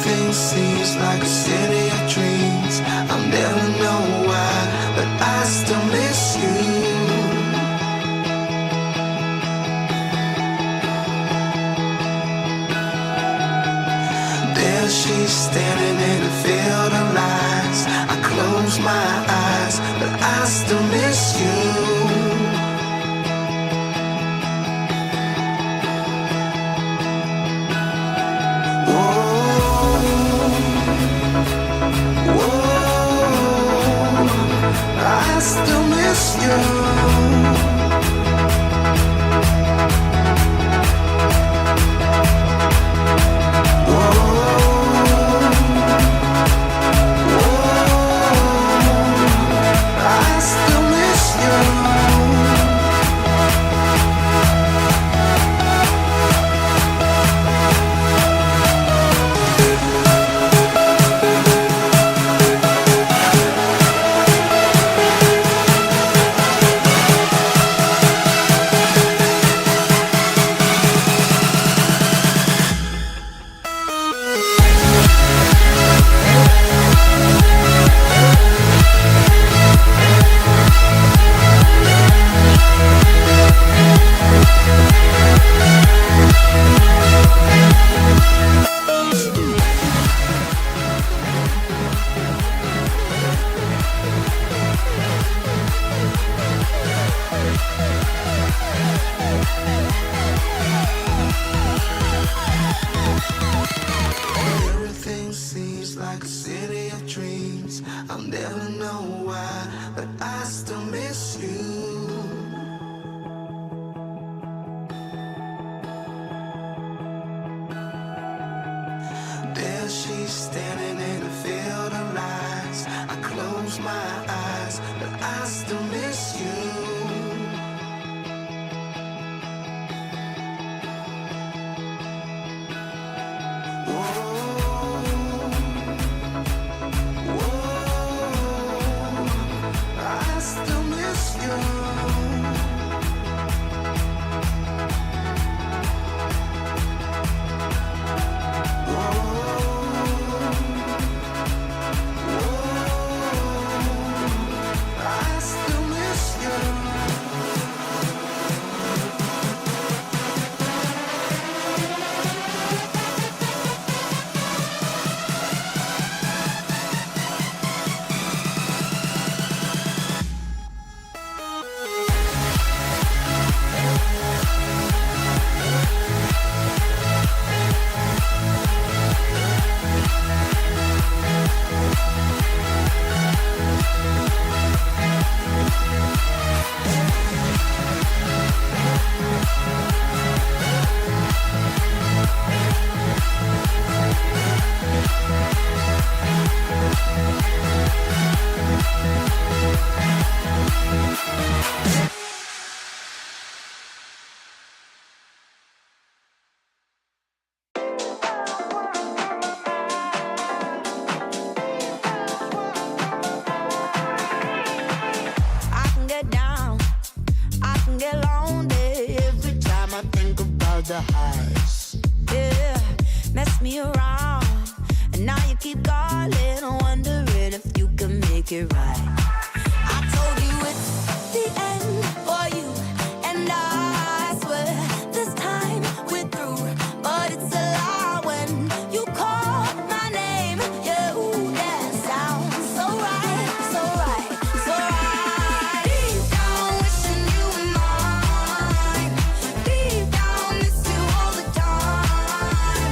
Everything seems like a city of dreams. I'll never know why, but I still miss you. There she's standing in a field of lies. I close my eyes, but I still miss you. I still miss you. The highs, yeah, mess me around, and now you keep calling, wondering if you can make it right. I told you it's the end for you, and I swear this time we're through, but it's a lie when you call my name. Yeah, ooh, that sounds so right, so right, so right. Deep down, wishing you were mine. Deep down, miss you all the time.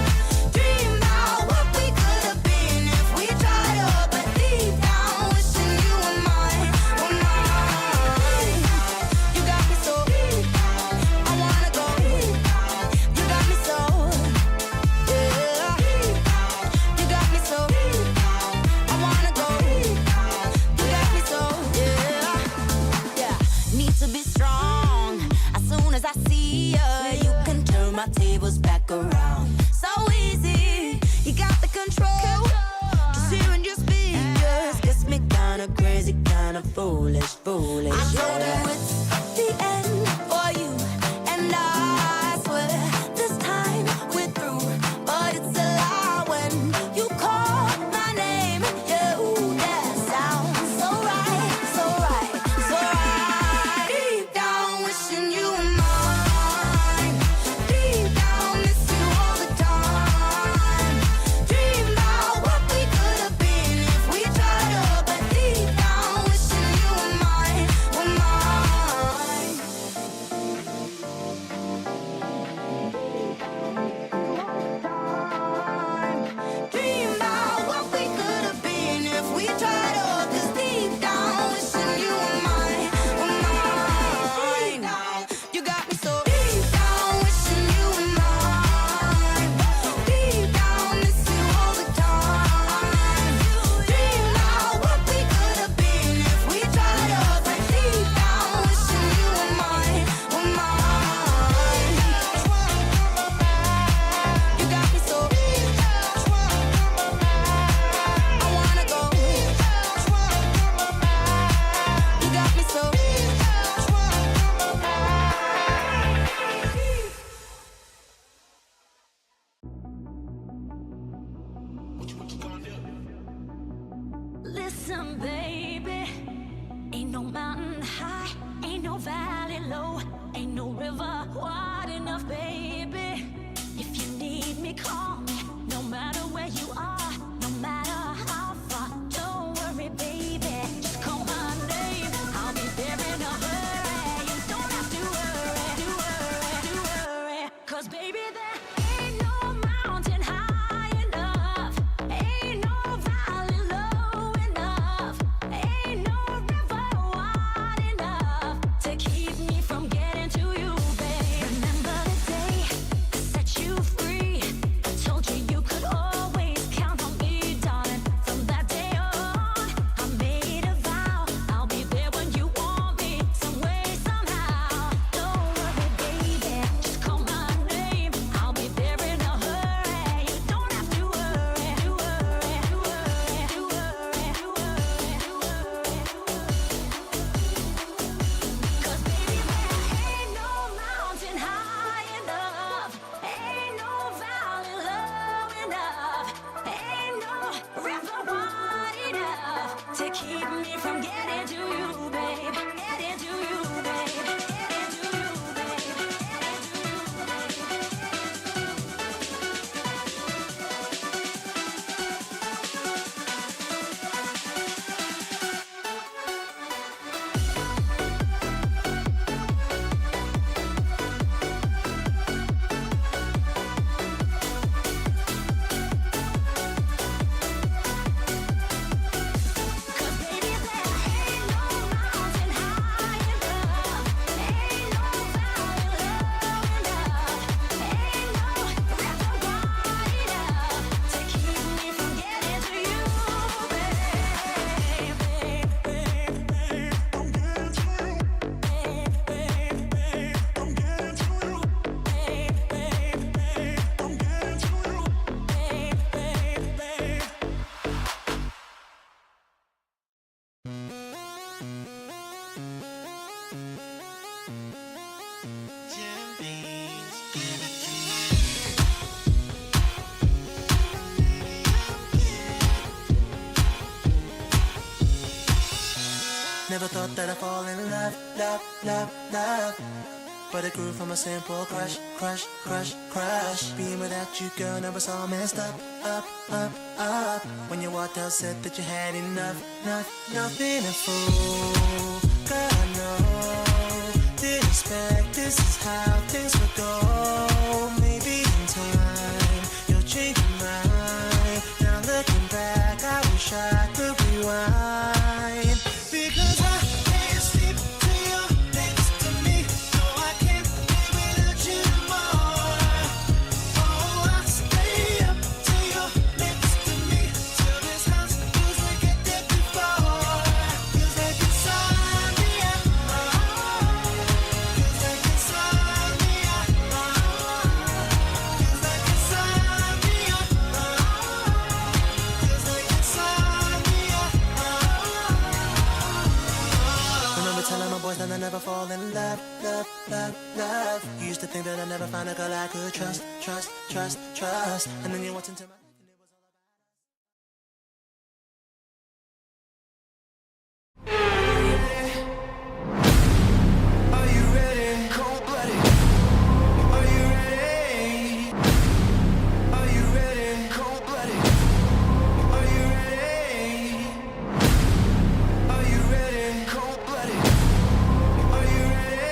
Dream about what we could have been if we tried up, but deep down, wishing you were mine, were mine. You got me so deep, I wanna go deep. You got me so, yeah. You got me so deep, I wanna go deep. You got me so, yeah. Yeah, need to be strong. As soon as I see ya, you can turn my tables back around. So easy, you got the control. Just hearing your speakers gets me kinda crazy, kinda foolish, foolish. I told you it's the end for you, and I swear this time we're through, but it's a lie when you low, ain't no river wide enough, baby. If you need me, call me, no matter where you are, no matter how far. Don't worry, baby, just call my name, I'll be there in a hurry. You don't have to worry, 'cause baby, there ain't no mountain high enough, ain't no valley low enough, ain't no river wide enough to keep me from getting to you, babe. Remember the day I set you free, I told you you could always count on me, darling. From that day on, I made a vow, I'll be there when you want me, some way, somehow. Don't worry, baby, just call my name, I'll be there in a hurry. You don't have to worry, to worry, to worry, to worry, to worry, to worry. 'Cause baby, there ain't no mountain high enough, ain't no valley low enough, ain't no river wide enough to keep me from getting to you, babe. Getting to you, babe. Getting to you, babe. Getting to you, Cause baby, there ain't no mountain high enough, ain't no valley low enough, ain't no river wide enough to keep me from getting to you, babe. I'm getting to you. I'm getting to you. I'm getting to you. Never thought that I'd fall in love, love, love, love. But it grew from a simple crush, crush, crush, crush. Being without you, girl, never saw messed up, up, up, up. When you walked out, said that you had enough, nothing a fool. Girl, I know, didn't expect this is how things would go. Maybe in time, you'll change your mind. Now looking back, I wish I could rewind. Because I can't sleep till you're next to me. No, I can't live without you more. Oh, I stay up till you're next to me. Till this house feels like it did before. Feels like inside me, feels like inside me, feels like inside me, feels like inside me. Remember telling my boys that I never fall in love, love, love, love. You used to think that I'd never find a girl I could trust, trust, trust, trust. And then you walked into my life and it was all about. Are you ready? Cold-blooded. Are you ready? Are you ready? Cold-blooded. Are you ready? Are you ready? Cold-blooded. Are you ready?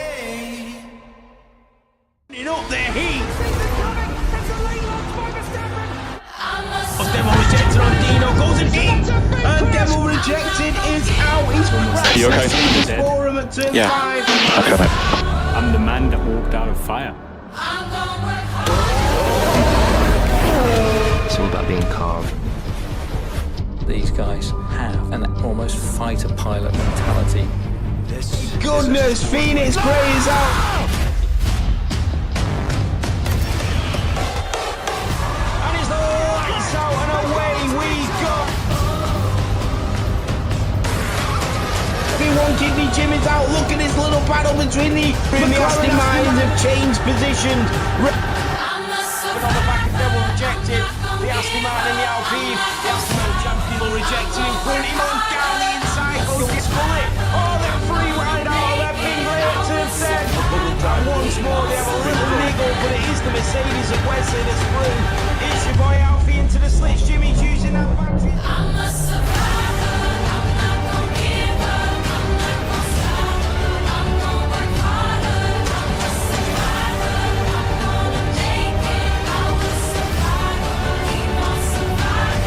Up their heat. Demo rejected on Dino, goes in deep, and Demo rejected is out. He's You okay? crashed for him at turn Yeah. 5. Okay, mate. I'm the man that walked out of fire. It's all about being calm. These guys have an almost fighter pilot mentality. Goodness, Phoenix Gray is out. And it's the lights out and away we go. One Kidney Jim is out. Look at this little battle between the Aston Martins have changed positions. On the back of Devil rejected. The Aston Martin and the Alpine. The Aston Martin champion will reject him. Put him on down the inside. Oh, it's fully. Oh, they're free ride out. They've been great to 10. is the Mercedes of Wesley that's through. It's your boy Alfie into the slits. Jimmy's using that battery. I'm a survivor. I'm not gonna give up. I'm not gonna stop. I'm gonna work harder. I'm a survivor. I'm gonna make it. I will survive. Keep on surviving.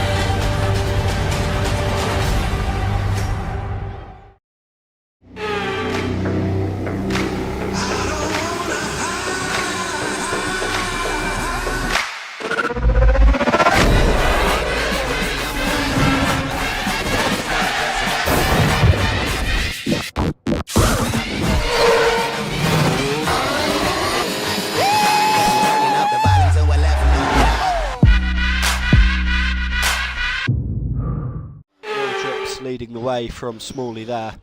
Leading the way from Smalley there.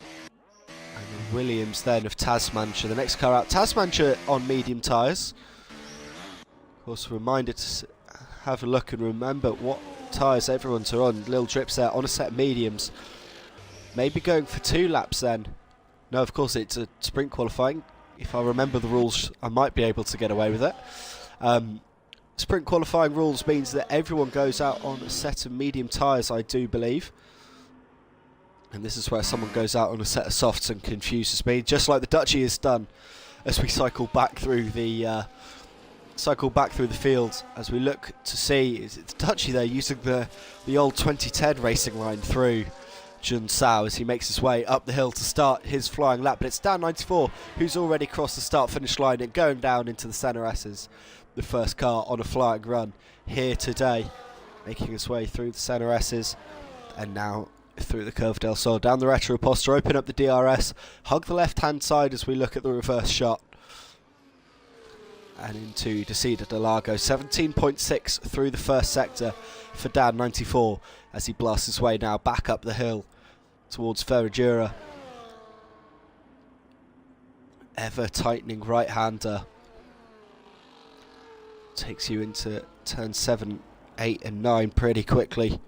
And Williams then of Tasmanshire, the next car out. Tasmanshire on medium tyres. Of course, a reminder to have a look and remember what tyres everyone's are on. Little drips there on a set of mediums. Maybe going for 2 laps then. No, of course it's a sprint qualifying. If I remember the rules, I might be able to get away with it. Sprint qualifying rules means that everyone goes out on a set of medium tyres, I do believe. And this is where someone goes out on a set of softs and confuses me, just like the Dutchie has done as we cycle back through the field. As we look to see, is it the Dutchie there using the old 2010 racing line through Jun Sao as he makes his way up the hill to start his flying lap. But it's Dan 94 who's already crossed the start-finish line and going down into the centre S's. The first car on a flying run here today, making his way through the centre S's and now through the Curve del Sol, down the Retroposter, open up the DRS, hug the left hand side as we look at the reverse shot and into Desida de Largo. 17.6 through the first sector for Dan 94 as he blasts his way now back up the hill towards Ferradura. Ever tightening right hander takes you into turn 7, 8 and 9 pretty quickly.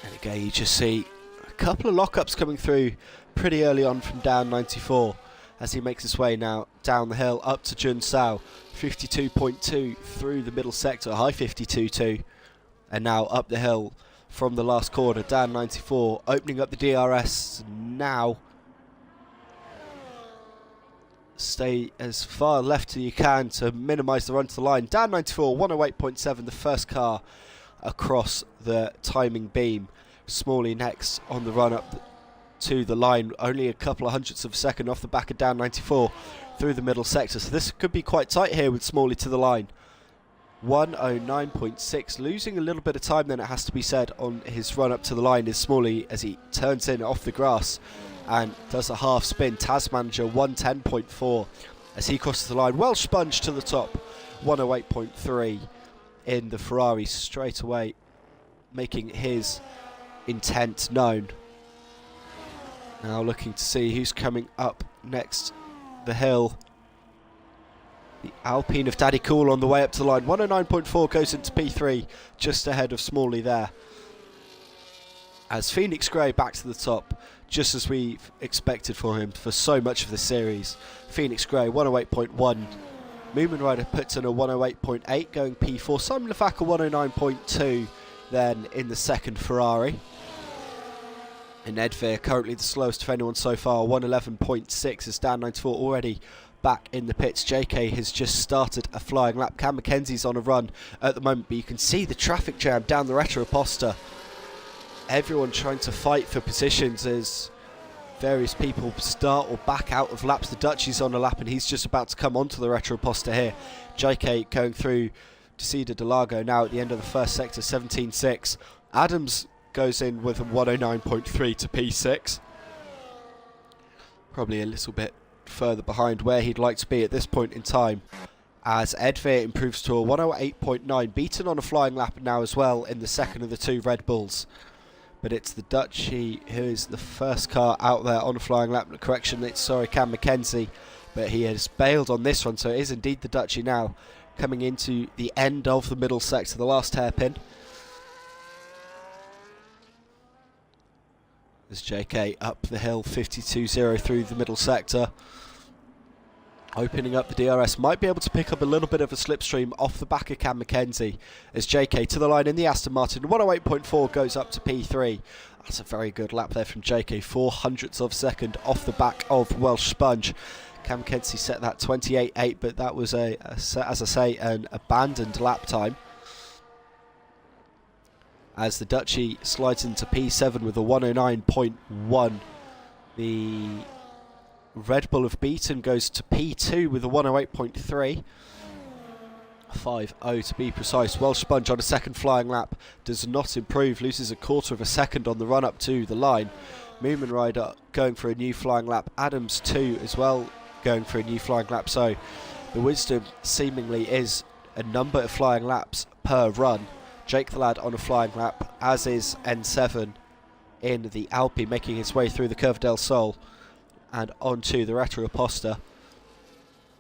And again you just see a couple of lockups coming through pretty early on from Dan 94 as he makes his way now down the hill up to Jun Sao. 52.2 through the middle sector, high 52.2, and now up the hill from the last corner. Dan 94 opening up the DRS now. Stay as far left as you can to minimise the run to the line. Dan 94, 108.7, the first car across the timing beam. Smalley next on the run up to the line, only a couple of hundredths of a second off the back of Dan 94 through the middle sector. So this could be quite tight here with Smalley to the line. 109.6, losing a little bit of time then, it has to be said, on his run up to the line is Smalley as he turns in off the grass and does a half spin. Tasmanshire 110.4 as he crosses the line. Well sponged to the top. 108.3 in the Ferrari straight away, making his intent known. Now looking to see who's coming up next the hill. The Alpine of Daddy Cool on the way up to the line. 109.4 goes into P3, just ahead of Smalley there. As Phoenix Grey back to the top, just as we've expected for him for so much of the series. Phoenix Grey 108.1. Moomin Rider puts in a 108.8 going P4. Simon Lafaka 109.2 then in the second Ferrari. And Edveer currently the slowest of anyone so far, 111.6 as Dan 94 already back in the pits. JK has just started a flying lap. Cam Mackenzie's on a run at the moment, but you can see the traffic jam down the Retroposter. Everyone trying to fight for positions as various people start or back out of laps. The Dutchie's on a lap and he's just about to come onto the Retroposter here. JK going through Desida de Largo now at the end of the first sector, 17.6. Adams goes in with a 109.3 to P6. Probably a little bit further behind where he'd like to be at this point in time, as Edveer improves to a 108.9, beaten on a flying lap now as well in the second of the two Red Bulls. But it's the Dutchie who is the first car out there on a flying lap. Correction, it's Cam Mackenzie, but he has bailed on this one, so it is indeed the Dutchie now coming into the end of the middle sector, the last hairpin. As JK up the hill, 52.0 through the middle sector. Opening up the DRS, might be able to pick up a little bit of a slipstream off the back of Cam Mackenzie. As JK to the line in the Aston Martin, 108.4 goes up to P3. That's a very good lap there from JK, 0.04 of a second off the back of Welsh Sponge. Cam Mackenzie set that 28.8, but that was as I say, an abandoned lap time. As the Dutchie slides into P7 with a 109.1. The Red Bull of Beaton goes to P2 with a 108.3. 5.0 to be precise. Welsh Sponge on a second flying lap does not improve, loses a quarter of a second on the run up to the line. Moomin Rider going for a new flying lap. Adams too as well going for a new flying lap. So the wisdom seemingly is a number of flying laps per run. Jake the Lad on a flying lap, as is N7 in the Alpi, making his way through the Curve del Sol and onto the Retro Aposta.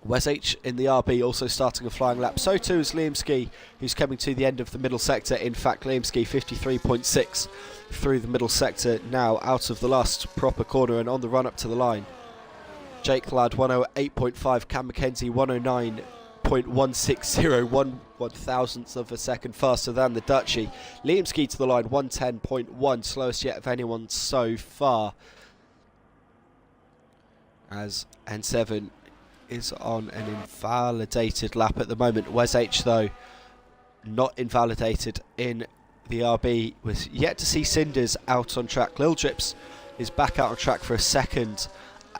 Wes H in the RB also starting a flying lap. So too is Liam Ski, who's coming to the end of the middle sector. In fact, Liam Ski 53.6 through the middle sector now, out of the last proper corner and on the run up to the line. Jake the Lad 108.5, Cam Mackenzie 109.160, 1/1000th of a second faster than the Dutchie. Liam Ski to the line 110.1, slowest yet of anyone so far. As N7 is on an invalidated lap at the moment. Wes H though not invalidated in the RB. Was yet to see Cinders out on track. Lil Drips is back out on track for a second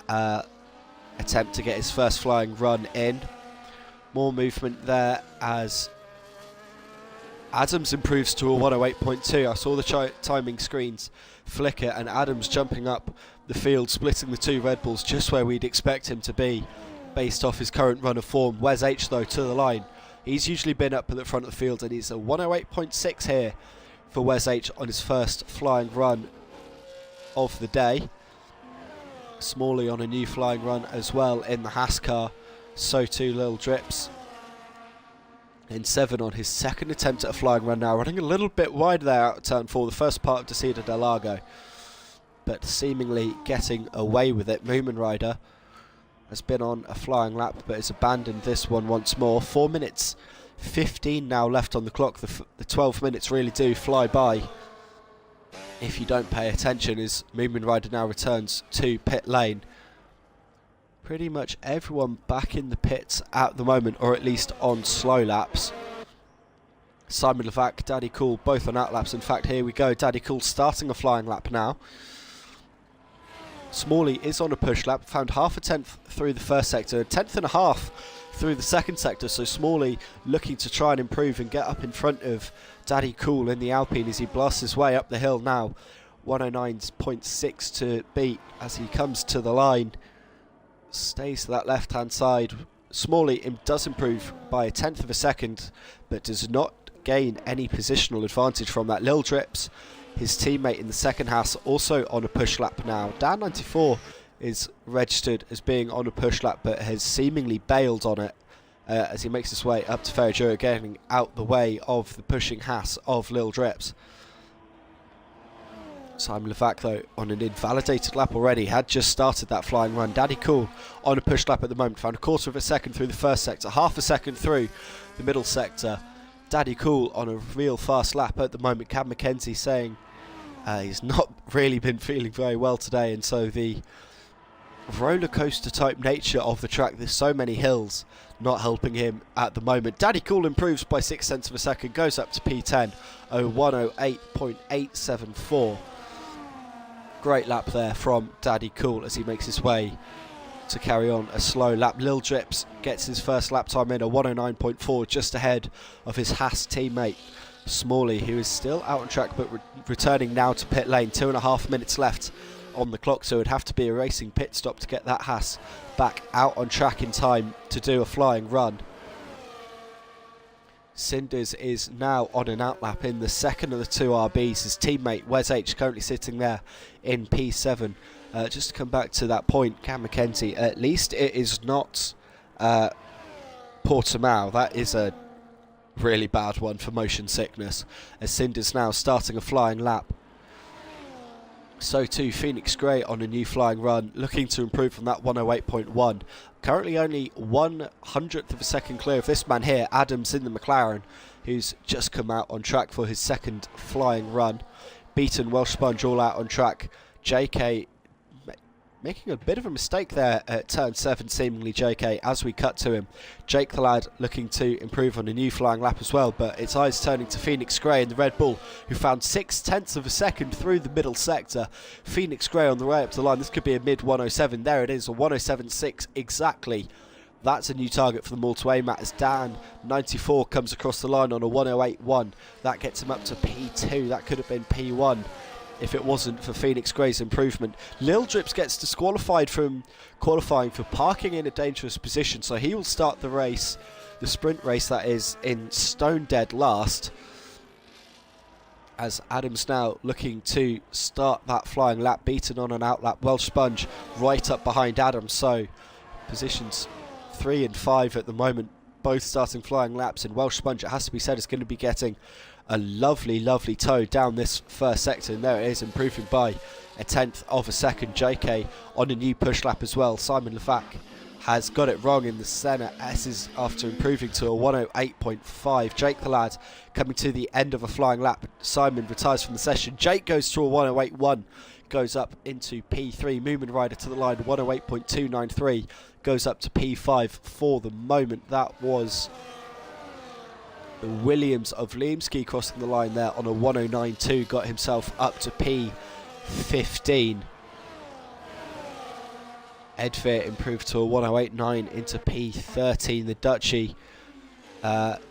attempt to get his first flying run in. More movement there as Adams improves to a 108.2. I saw the timing screens flicker and Adams jumping up the field, splitting the two Red Bulls just where we'd expect him to be based off his current run of form. Wes H though to the line. He's usually been up at the front of the field and he's a 108.6 here for Wes H on his first flying run of the day. Smalley on a new flying run as well in the Haas car. So too Lil Drips. N7 on his second attempt at a flying run now, running a little bit wide there out of turn 4, the first part of Descida del Lago, but seemingly getting away with it. Moomin Rider has been on a flying lap but has abandoned this one once more. 4 minutes 15 now left on the clock. The 12 minutes really do fly by if you don't pay attention, as Moomin Rider now returns to pit lane. Pretty much everyone back in the pits at the moment, or at least on slow laps. Simon Levac, Daddy Cool, both on out laps. In fact, here we go. Daddy Cool starting a flying lap now. Smalley is on a push lap, found half a tenth through the first sector, a tenth and a half through the second sector. So Smalley looking to try and improve and get up in front of Daddy Cool in the Alpine as he blasts his way up the hill now. 109.6 to beat as he comes to the line. Stays to that left hand side. Smalley does improve by a tenth of a second but does not gain any positional advantage from that. Lil Drips, his teammate in the second Haas, also on a push lap now. Dan94 is registered as being on a push lap but has seemingly bailed on it as he makes his way up to Ferragiro, getting out the way of the pushing Haas of Lil Drips. Simon Levac though on an invalidated lap already, had just started that flying run. Daddy Cool on a push lap at the moment, found a quarter of a second through the first sector, half a second through the middle sector. Daddy Cool on a real fast lap at the moment. Cam Mackenzie saying he's not really been feeling very well today, and so the roller coaster type nature of the track, there's so many hills, not helping him at the moment. Daddy Cool improves by 0.6 of a second, goes up to P10, 108.874. Great lap there from Daddy Cool as he makes his way to carry on a slow lap. Lil Drips gets his first lap time in, a 109.4, just ahead of his Haas teammate Smalley, who is still out on track but returning now to pit lane. 2.5 minutes left on the clock, so it'd have to be a racing pit stop to get that Haas back out on track in time to do a flying run. Cinders is now on an outlap in the second of the two RBs. His teammate Wes H currently sitting there in P7. Just to come back to that point, Cam Mackenzie, at least it is not Portimao. That is a really bad one for motion sickness, as Cinders now starting a flying lap. So too Phoenix Grey on a new flying run, looking to improve from that 108.1. Currently only 1/100th of a second clear of this man here, Adams in the McLaren, who's just come out on track for his second flying run. Beaten Welsh Sponge all out on track. JK making a bit of a mistake there at turn 7, seemingly JK, as we cut to him. Jake the lad looking to improve on a new flying lap as well, but its eyes turning to Phoenix Grey in the Red Bull, who found 0.6 of a second through the middle sector. Phoenix Grey on the way up to the line. This could be a mid 107. There it is, a 107.6 exactly. That's a new target for them all to aim at, as Dan 94 comes across the line on a 108.1. That gets him up to P2. That could have been P1 if it wasn't for Phoenix Grey's improvement. Lil Drips gets disqualified from qualifying for parking in a dangerous position, so he will start the race, the sprint race that is, in stone dead last, as Adams now looking to start that flying lap, beaten on an outlap. Welsh Sponge right up behind Adams, so positions 3 and 5 at the moment, both starting flying laps, and Welsh Sponge, it has to be said, is going to be getting a lovely toe down this first sector, and there it is, improving by 1/10 of a second. JK on a new push lap as well. Simon Levac has got it wrong in the Senna S's after improving to a 108.5. Jake the lad coming to the end of a flying lap. Simon retires from the session. Jake goes to a 108.1, goes up into P3. Moomin Rider to the line, 108.293, goes up to P5 for the moment. That was the Williams of Liemski crossing the line there on a 109.2, got himself up to P15. Edveer improved to a 108.9 into P13. The Dutchie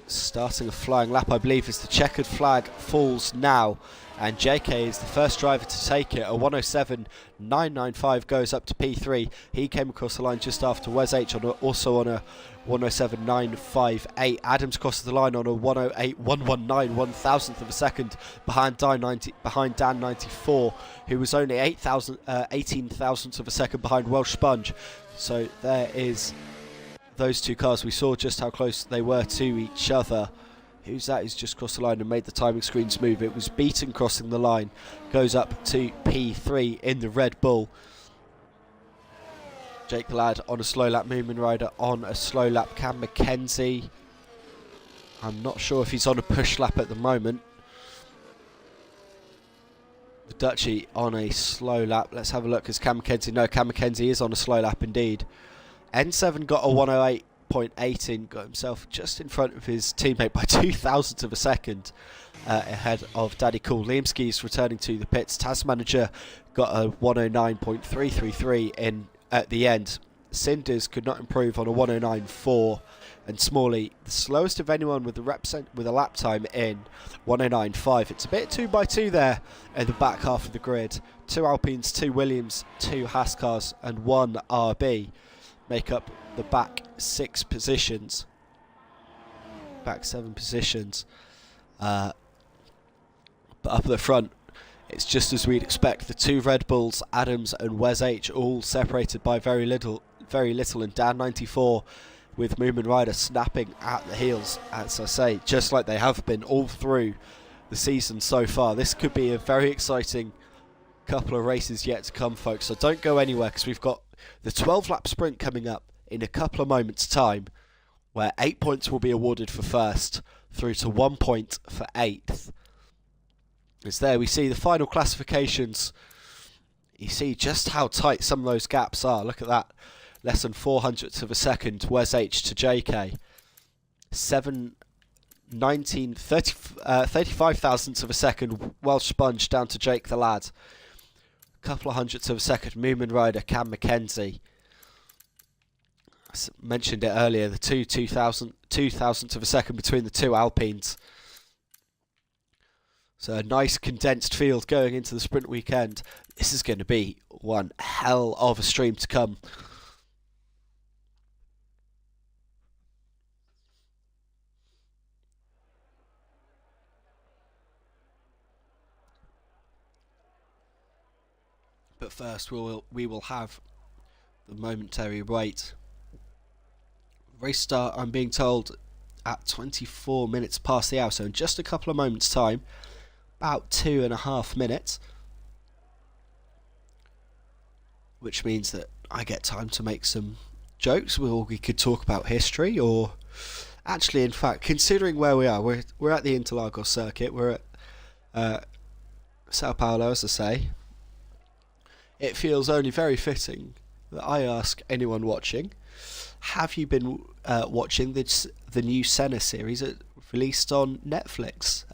starting a flying lap, I believe, as the checkered flag falls now, and JK is the first driver to take it. A 107.995 goes up to P3. He came across the line just after Wes H, also on a 107.958. Adams crosses the line on a 108.119, 1,000th of a second behind Dan 94, who was only 18,000ths of a second behind Welsh Sponge. So there is those two cars. We saw just how close they were to each other. Who's that who's just crossed the line and made the timing screens move? It was Beaton crossing the line, goes up to P3 in the Red Bull. Jake the lad on a slow lap, Moomin Rider on a slow lap. Cam McKenzie, I'm not sure if he's on a push lap at the moment. The Dutchie on a slow lap. Let's have a look. As Cam McKenzie is on a slow lap indeed. N7 got a 108.8 in, got himself just in front of his teammate by 2,000ths of a second, ahead of Daddy Cool. Liemski's returning to the pits. Task Manager got a 109.333 in at the end. Cinders could not improve on a 109.4, and Smalley, the slowest of anyone with a lap time in 109.5. It's a bit 2x2 there in the back half of the grid. 2 Alpines, 2 Williams, 2 Haas cars, and 1 RB make up the back 6 positions, back 7 positions. But up at the front, it's just as we'd expect. The 2 Red Bulls, Adams and Wes H, all separated by very little, and Dan 94 with Moomin Rider snapping at the heels, as I say, just like they have been all through the season so far. This could be a very exciting couple of races yet to come, folks, so don't go anywhere, because we've got the 12-lap sprint coming up in a couple of moments' time, where 8 points will be awarded for first, through to 1 point for 8th. It's there we see the final classifications. You see just how tight some of those gaps are. Look at that, less than 400ths of a second, Wes H to JK. 35 thousandths of a second, Welsh Sponge down to Jake the lad. A couple of hundredths of a second, Moomin Rider, Cam McKenzie. I mentioned it earlier, the 2,000ths of a second between the 2 Alpines. So a nice condensed field going into the sprint weekend. This is going to be one hell of a stream to come. But first we will have the momentary wait. Race start, I'm being told, at 24 minutes past the hour, so in just a couple of moments time, about 2.5 minutes, which means that I get time to make some jokes. We could talk about history, or actually, in fact, considering where we are, we're at the Interlagos Circuit. We're at Sao Paulo, as I say. It feels only very fitting that I ask anyone watching, have you been watching the new Senna series released on Netflix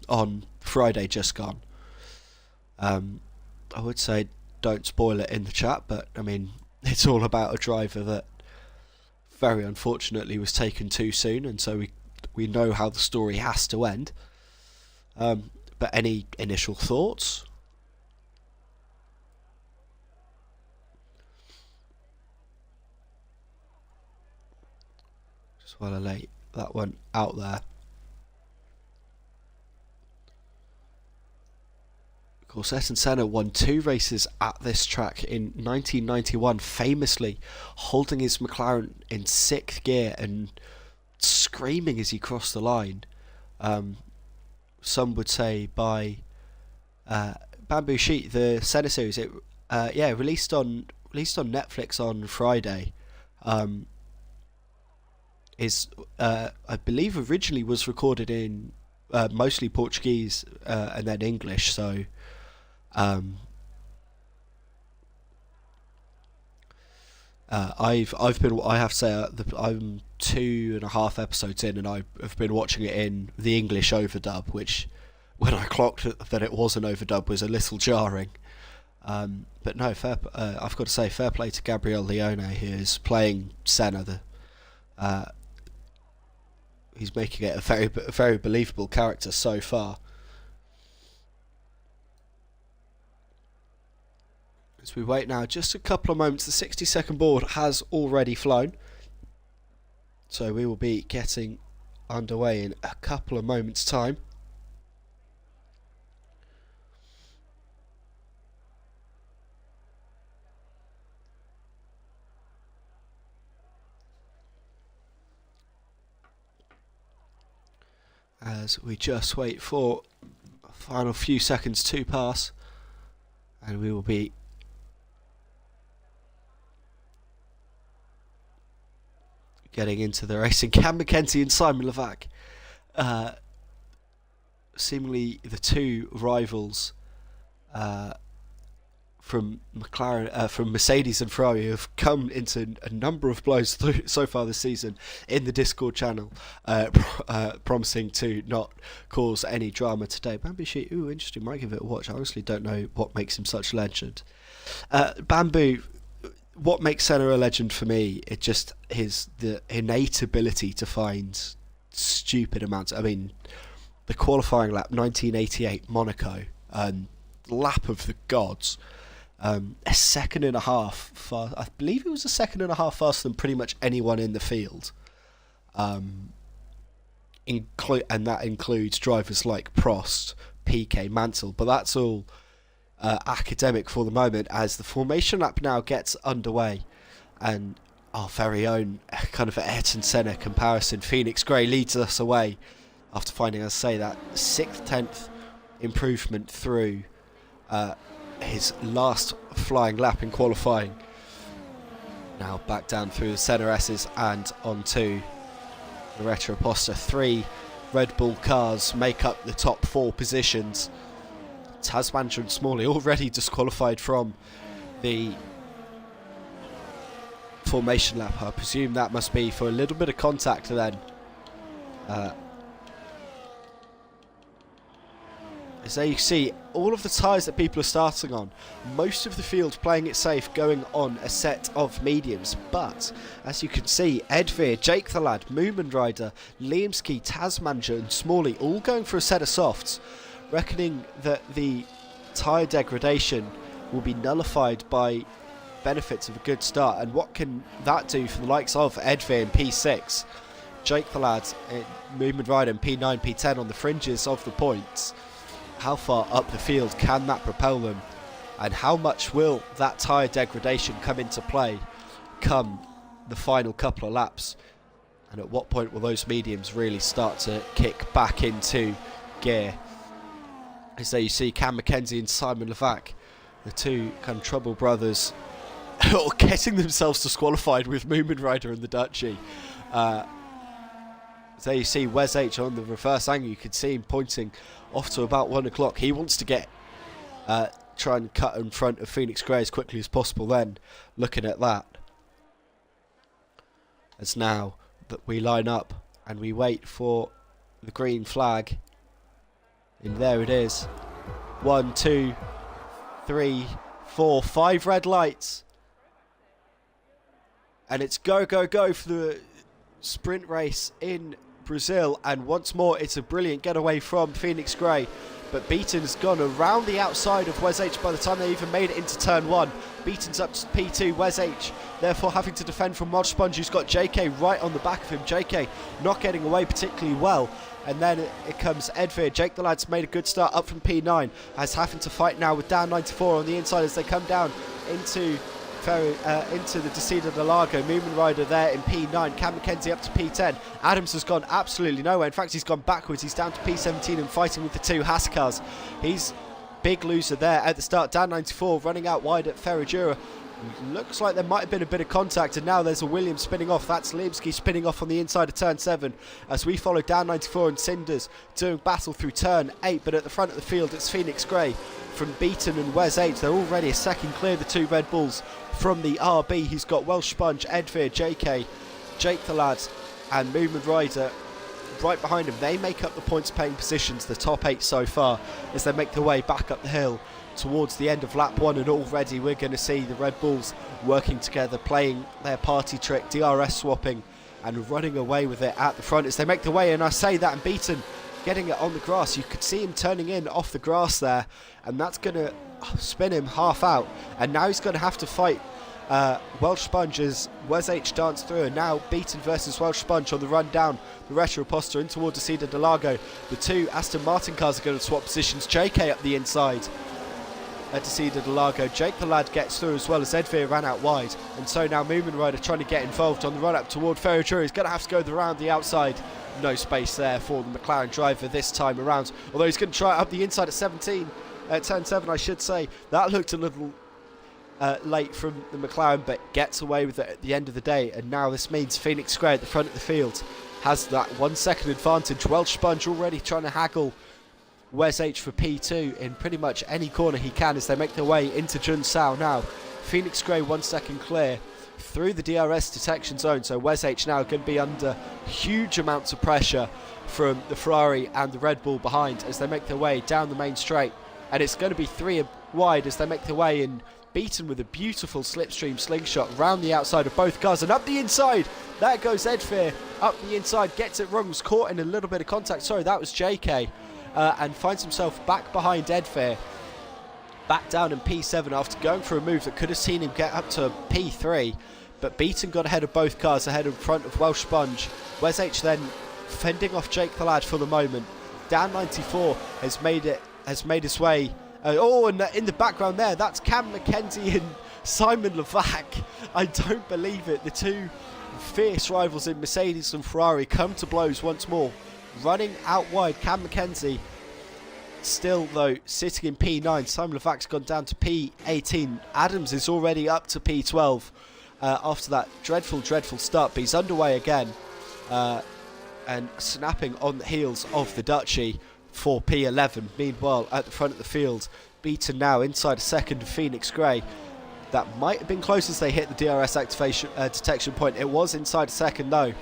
on Friday just gone? I would say don't spoil it in the chat, but I mean, it's all about a driver that very unfortunately was taken too soon, and so we know how the story has to end. But any initial thoughts? Just while I lay that one out there. Of course, Ayrton Senna won 2 races at this track in 1991, famously holding his McLaren in 6th gear and screaming as he crossed the line. Some would say by Bamboo Sheet, the Senna series. It released on Netflix on Friday. I believe originally was recorded in mostly Portuguese and then English. So I have to say I'm 2.5 episodes in, and I've been watching it in the English overdub, which when I clocked that it was an overdub was a little jarring. But no, I've got to say fair play to Gabriel Leone, who is playing Senna. He's making it a very, very believable character so far. As we wait now, just a couple of moments, the 60-second board has already flown. So we will be getting underway in a couple of moments' time. As we just wait for a final few seconds to pass, and we will be getting into the racing. Cam Mackenzie and Simon Levac, seemingly the two rivals from McLaren, from Mercedes and Ferrari, have come into a number of blows so far this season in the Discord channel, promising to not cause any drama today. Bamboo Sheet, interesting, might give it a watch. I honestly don't know what makes him such a legend. Bamboo, what makes Senna a legend for me, it just the innate ability to find stupid amounts. I mean, the qualifying lap, 1988 Monaco, lap of the gods, a 1.5 seconds fast. I believe it was a 1.5 seconds faster than pretty much anyone in the field. And that includes drivers like Prost, Piquet, Mansell, but that's all academic for the moment, as the formation lap now gets underway, and our very own kind of Ayrton Senna comparison, Phoenix Gray, leads us away after finding, as I say, that 6th, 10th improvement through his last flying lap in qualifying. Now back down through the Senna S's and onto the Retro Poster. 3 Red Bull cars make up the top 4 positions. Tasmania and Smalley already disqualified from the formation lap. I presume that must be for a little bit of contact then. As there you see, all of the tyres that people are starting on, most of the field playing it safe, going on a set of mediums. But, as you can see, Ed Veer, Jake the Lad, Moomin Rider, Liamski, Tasmania and Smalley all going for a set of softs, reckoning that the tyre degradation will be nullified by benefits of a good start. And what can that do for the likes of Ed Veer in P6, Jake the Lad, Moomin Rider in P9, P10 on the fringes of the points? How far up the field can that propel them, and how much will that tyre degradation come into play come the final couple of laps, and at what point will those mediums really start to kick back into gear? As there you see Cam Mackenzie and Simon Levac, the two kind of trouble brothers, or getting themselves disqualified with Moomin Rider and the Duchy. There you see Wes H on the reverse angle. You can see him pointing off to about 1 o'clock. He wants to get try and cut in front of Phoenix Grey as quickly as possible. Then looking at that, as now that we line up and we wait for the green flag, and there it is. 1, 2, 3, 4, 5 red lights, and it's go go go for the sprint race in Brazil. And once more, it's a brilliant getaway from Phoenix Grey, but Beaton's gone around the outside of Wes H by the time they even made it into turn 1. Beaton's up to P2, Wes H therefore having to defend from Mod Sponge, who's got JK right on the back of him. JK not getting away particularly well, and then it comes Edvir. Jake the lad's made a good start up from P9, as having to fight now with down 94 on the inside as they come down into the Descida de Lago. Moomin Rider there in P9, Cam McKenzie up to P10. Adams has gone absolutely nowhere. In fact, he's gone backwards. He's down to P17 and fighting with the 2 Haskars. He's big loser there at the start. Down 94, running out wide at Ferradura. Looks like there might have been a bit of contact, and now there's a Williams spinning off. That's Limsky spinning off on the inside of turn 7 as we follow down 94 and Cinders doing battle through turn 8. But at the front of the field, it's Phoenix Grey from Beaton and Wes H. They're already a second clear, the 2 Red Bulls from the RB. He's got Welsh Sponge, Edvir, JK, Jake the Lad and Moomin Rider right behind him. They make up the points paying positions, the top 8 so far, as they make their way back up the hill towards the end of lap 1. And already we're going to see the Red Bulls working together, playing their party trick, DRS swapping and running away with it at the front as they make their way. And I say that, and Beaton getting it on the grass. You could see him turning in off the grass there, and that's going to spin him half out. And now he's going to have to fight Welsh Sponge as Wes H danced through, and now Beaton versus Welsh Sponge on the run down the Retro Poster in towards Descida de Lago. The 2 Aston Martin cars are going to swap positions. JK up the inside at Descida de Lago. Jake the lad gets through as well as Edvir ran out wide, and so now Moomin Rider trying to get involved on the run up toward Ferradura. He's going to have to go around the outside. No space there for the McLaren driver this time around, although he's going to try it up the inside at 17, turn 7 I should say. That looked a little late from the McLaren, but gets away with it at the end of the day. And now this means Phoenix Grey at the front of the field has that 1 second advantage. Welsh Sponge already trying to haggle Wes H for P2 in pretty much any corner he can as they make their way into Jun Sao now. Phoenix Grey 1 second clear through the DRS detection zone, so Wes H now going to be under huge amounts of pressure from the Ferrari and the Red Bull behind as they make their way down the main straight. And it's going to be 3 wide as they make their way in. Beaten with a beautiful slipstream slingshot round the outside of both cars and up the inside. There goes Edvir up the inside, gets it wrong, was caught in a little bit of contact. Sorry, that was JK, and finds himself back behind Edvir, back down in P7 after going for a move that could have seen him get up to P3. But Beaton got ahead of both cars, ahead in front of Welsh Sponge. Wes H then fending off Jake the lad for the moment. Down 94 has made his way. And in the background there, that's Cam McKenzie and Simon Levac. I don't believe it. The 2 fierce rivals in Mercedes and Ferrari come to blows once more. Running out wide, Cam McKenzie still, though, sitting in P9. Simon Levac's gone down to P18. Adams is already up to P12 after that dreadful start. But he's underway again and snapping on the heels of the Duchy for P11. Meanwhile, at the front of the field, Beaton now inside a second of Phoenix Grey. That might have been close as they hit the DRS activation detection point. It was inside a second though.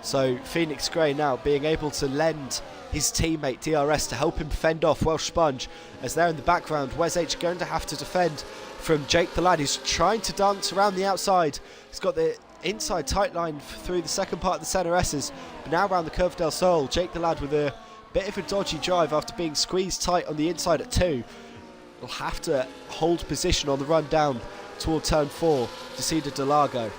So Phoenix Grey now being able to lend his teammate DRS to help him fend off Welsh Sponge, as there in the background Wes H going to have to defend from Jake the lad, who's trying to dance around the outside. He's got the inside tight line through the second part of the Senna S's, but now around the Curve del Sol, Jake the lad with a bit of a dodgy drive after being squeezed tight on the inside at 2. Will have to hold position on the run down toward turn 4, Descida de Lago.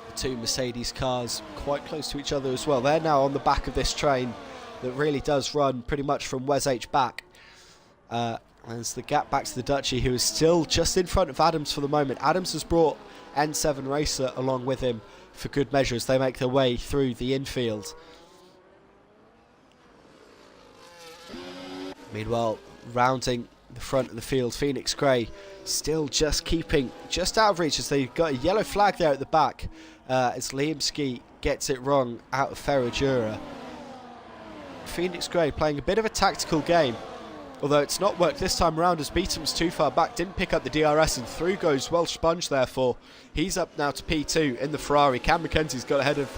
The 2 Mercedes cars quite close to each other as well. They're now on the back of this train that really does run pretty much from Wes H back. As the gap back to the Duchy, who is still just in front of Adams for the moment. Adams has brought N7 Racer along with him for good measure as they make their way through the infield. Meanwhile, rounding the front of the field. Phoenix Grey still just keeping just out of reach as they've got a yellow flag there at the back as Liamski gets it wrong out of Ferradura. Phoenix Grey playing a bit of a tactical game, although it's not worked this time around as Beaton was too far back, didn't pick up the DRS, and through goes Welsh Sponge therefore. He's up now to P2 in the Ferrari. Cam Mackenzie's got ahead of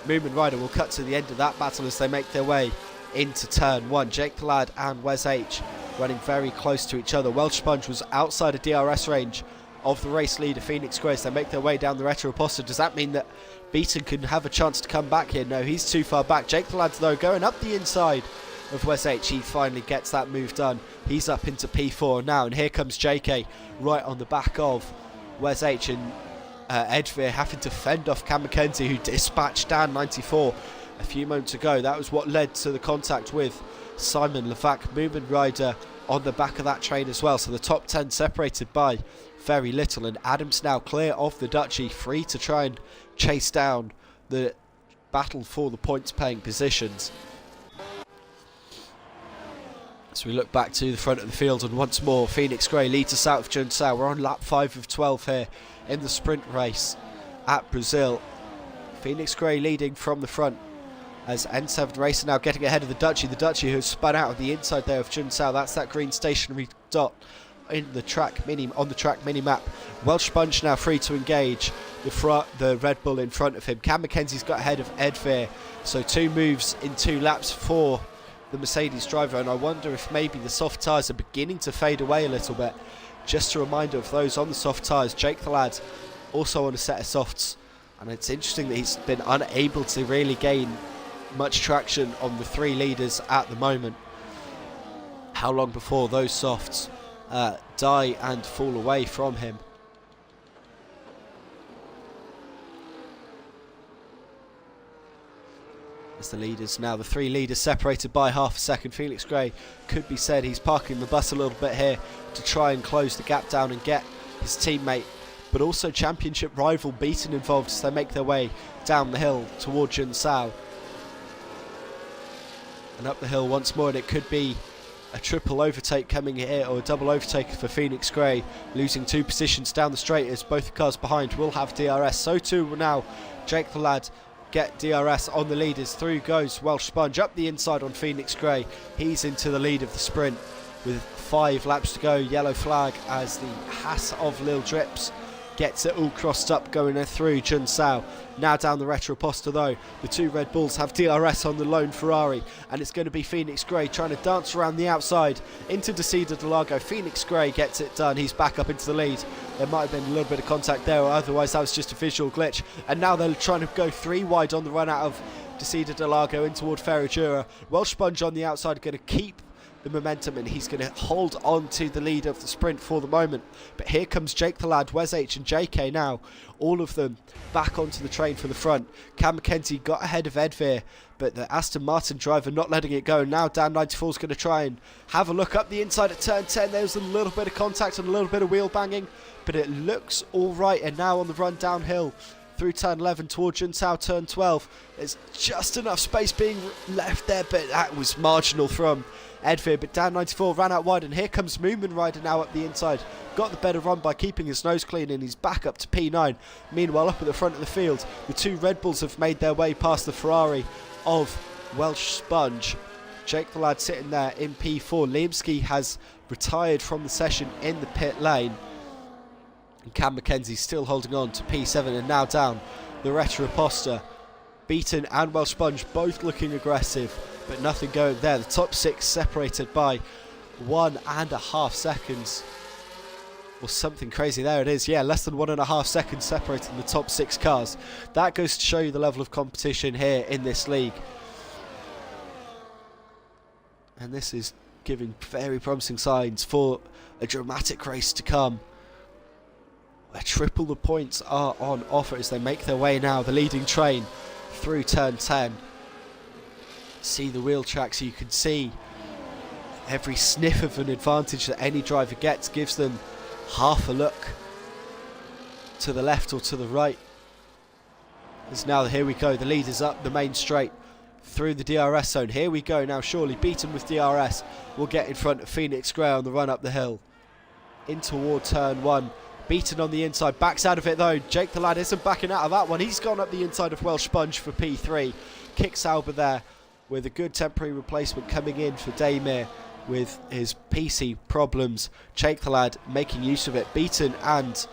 Moomin Rider. We'll cut to the end of that battle as they make their way into turn 1. Jake the Lad and Wes H running very close to each other. Welsh Sponge was outside of DRS range of the race leader Phoenix Grey as they make their way down the Retro Poster. Does that mean that Beaton can have a chance to come back here? No, he's too far back. Jake the Lad's though going up the inside of Wes H. He finally gets that move done. He's up into P4 now, and here comes JK right on the back of Wes H, and Edvir having to fend off Cam Mackenzie, who dispatched Dan 94 a few moments ago. That was what led to the contact with Simon Levac. Moomin Rider on the back of that train as well, so the top 10 separated by very little, and Adams now clear of the Duchy, free to try and chase down the battle for the points paying positions. So we look back to the front of the field, and once more Phoenix Grey leads us out of Junsao. We're on lap 5 of 12 here in the sprint race at Brazil. Phoenix Grey leading from the front as N7 Racer now getting ahead of the Duchy. The Duchy who has spun out of the inside there of Junsao. That's that green stationary dot in the track on the track mini map. Welsh Sponge now free to engage the Red Bull in front of him. Cam Mackenzie's got ahead of Edvir, so 2 moves in 2 laps for the Mercedes driver, and I wonder if maybe the soft tyres are beginning to fade away a little bit. Just a reminder of those on the soft tyres. Jake the Lad also on a set of softs, and it's interesting that he's been unable to really gain much traction on the 3 leaders at the moment. How long before those softs die and fall away from him? As the leaders now, the 3 leaders separated by half a second. Phoenix Grey could be said he's parking the bus a little bit here to try and close the gap down and get his teammate, but also championship rival Beaton involved as they make their way down the hill towards Junsao. And up the hill once more, and it could be a triple overtake coming here, or a double overtake for Phoenix Grey, losing 2 positions down the straight as both cars behind will have DRS. So too will now Jake the Lad get DRS on the leaders. Through goes Welsh Sponge up the inside on Phoenix Grey. He's into the lead of the sprint with 5 laps to go. Yellow flag as the Haas of Lil Drips gets it all crossed up going through Junsao. Now down the Retro Poster though, the 2 Red Bulls have DRS on the lone Ferrari, and it's going to be Phoenix Grey trying to dance around the outside into Decida de Lago. Phoenix Grey gets it done. He's back up into the lead. There might have been a little bit of contact there, or otherwise that was just a visual glitch, and now they're trying to go 3 wide on the run out of Decida de Lago in toward Ferradura. Welsh Sponge on the outside going to keep the momentum, and he's going to hold on to the lead of the sprint for the moment. But here comes Jake the Lad, Wes H and JK now, all of them back onto the train from the front. Cam Mackenzie got ahead of Edvir, but the Aston Martin driver not letting it go. Now Dan 94 is going to try and have a look up the inside at turn 10. There's a little bit of contact and a little bit of wheel banging, but it looks alright. And now on the run downhill through turn 11 towards Junsao turn 12, there's just enough space being left there, but that was marginal from Edvir. But Dan 94 ran out wide, and here comes Moomin Rider now up the inside. Got the better run by keeping his nose clean, and he's back up to P9. Meanwhile, up at the front of the field, the 2 Red Bulls have made their way past the Ferrari of Welsh Sponge. Jake the Lad sitting there in P4. Liamski has retired from the session in the pit lane, and Cam Mackenzie still holding on to P7, and now down the Retro Poster. Beaton and Welsh Sponge both looking aggressive, but nothing going there. The top 6 separated by 1.5 seconds, or something crazy. There it is, yeah, less than 1.5 seconds separating the top 6 cars. That goes to show you the level of competition here in this league, and this is giving very promising signs for a dramatic race to come, where triple the points are on offer as they make their way now, the leading train, through turn 10. See the wheel track, so you can see every sniff of an advantage that any driver gets gives them half a look to the left or to the right. As now, here we go, the lead is up the main straight through the DRS zone. Here we go now, surely Beaton with DRS will get in front of Phoenix Grey on the run up the hill. In toward turn 1. Beaton on the inside, backs out of it though. Jake the Lad isn't backing out of that one. He's gone up the inside of Welsh Sponge for P3. Kick Samba there with a good temporary replacement coming in for Daymir with his PC problems. Jake the Lad making use of it. Beaton and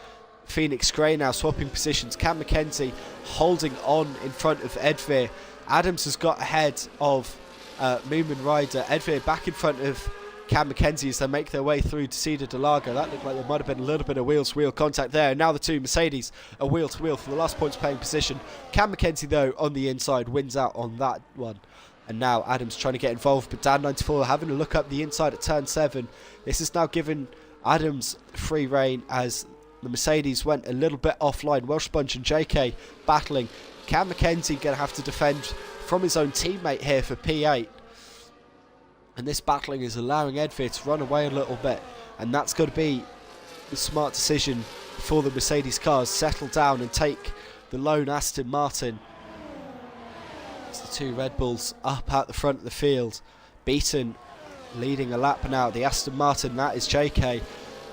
Phoenix Grey now swapping positions. Cam Mackenzie holding on in front of Edvir. Adams has got ahead of Moomin Ryder. Edvir back in front of Cam Mackenzie as they make their way through to Cedar Delago. That looked like there might have been a little bit of wheel-to-wheel contact there. And now the two Mercedes are wheel-to-wheel for the last points playing position. Cam Mackenzie, though, on the inside, wins out on that one. And now Adams trying to get involved, but Dan94 having a look up the inside at turn 7. This has now given Adams free rein as the Mercedes went a little bit offline. Welsh Sponge and JK battling. Cam Mackenzie going to have to defend from his own teammate here for P8. And this battling is allowing Edvir to run away a little bit. And that's got to be the smart decision for the Mercedes cars. Settle down and take the lone Aston Martin. It's the two Red Bulls up at the front of the field. Beaton leading a lap now. The Aston Martin, that is JK,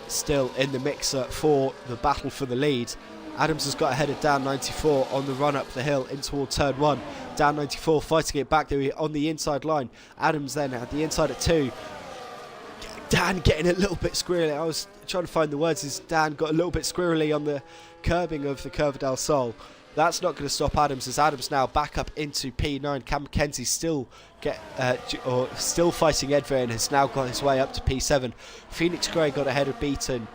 still in the mixer for the battle for the lead. Adams has got ahead of Dan94 on the run up the hill in toward turn 1. Dan94 fighting it back there on the inside line. Adams then at the inside at 2. Dan getting a little bit squirrely. I was trying to find the words as Dan got a little bit squirrely on the curbing of the Curva del Sol. That's not going to stop Adams as Adams now back up into P9. Cam Mackenzie still still fighting Edvir and has now got his way up to P7. Phoenix Grey got ahead of Beaton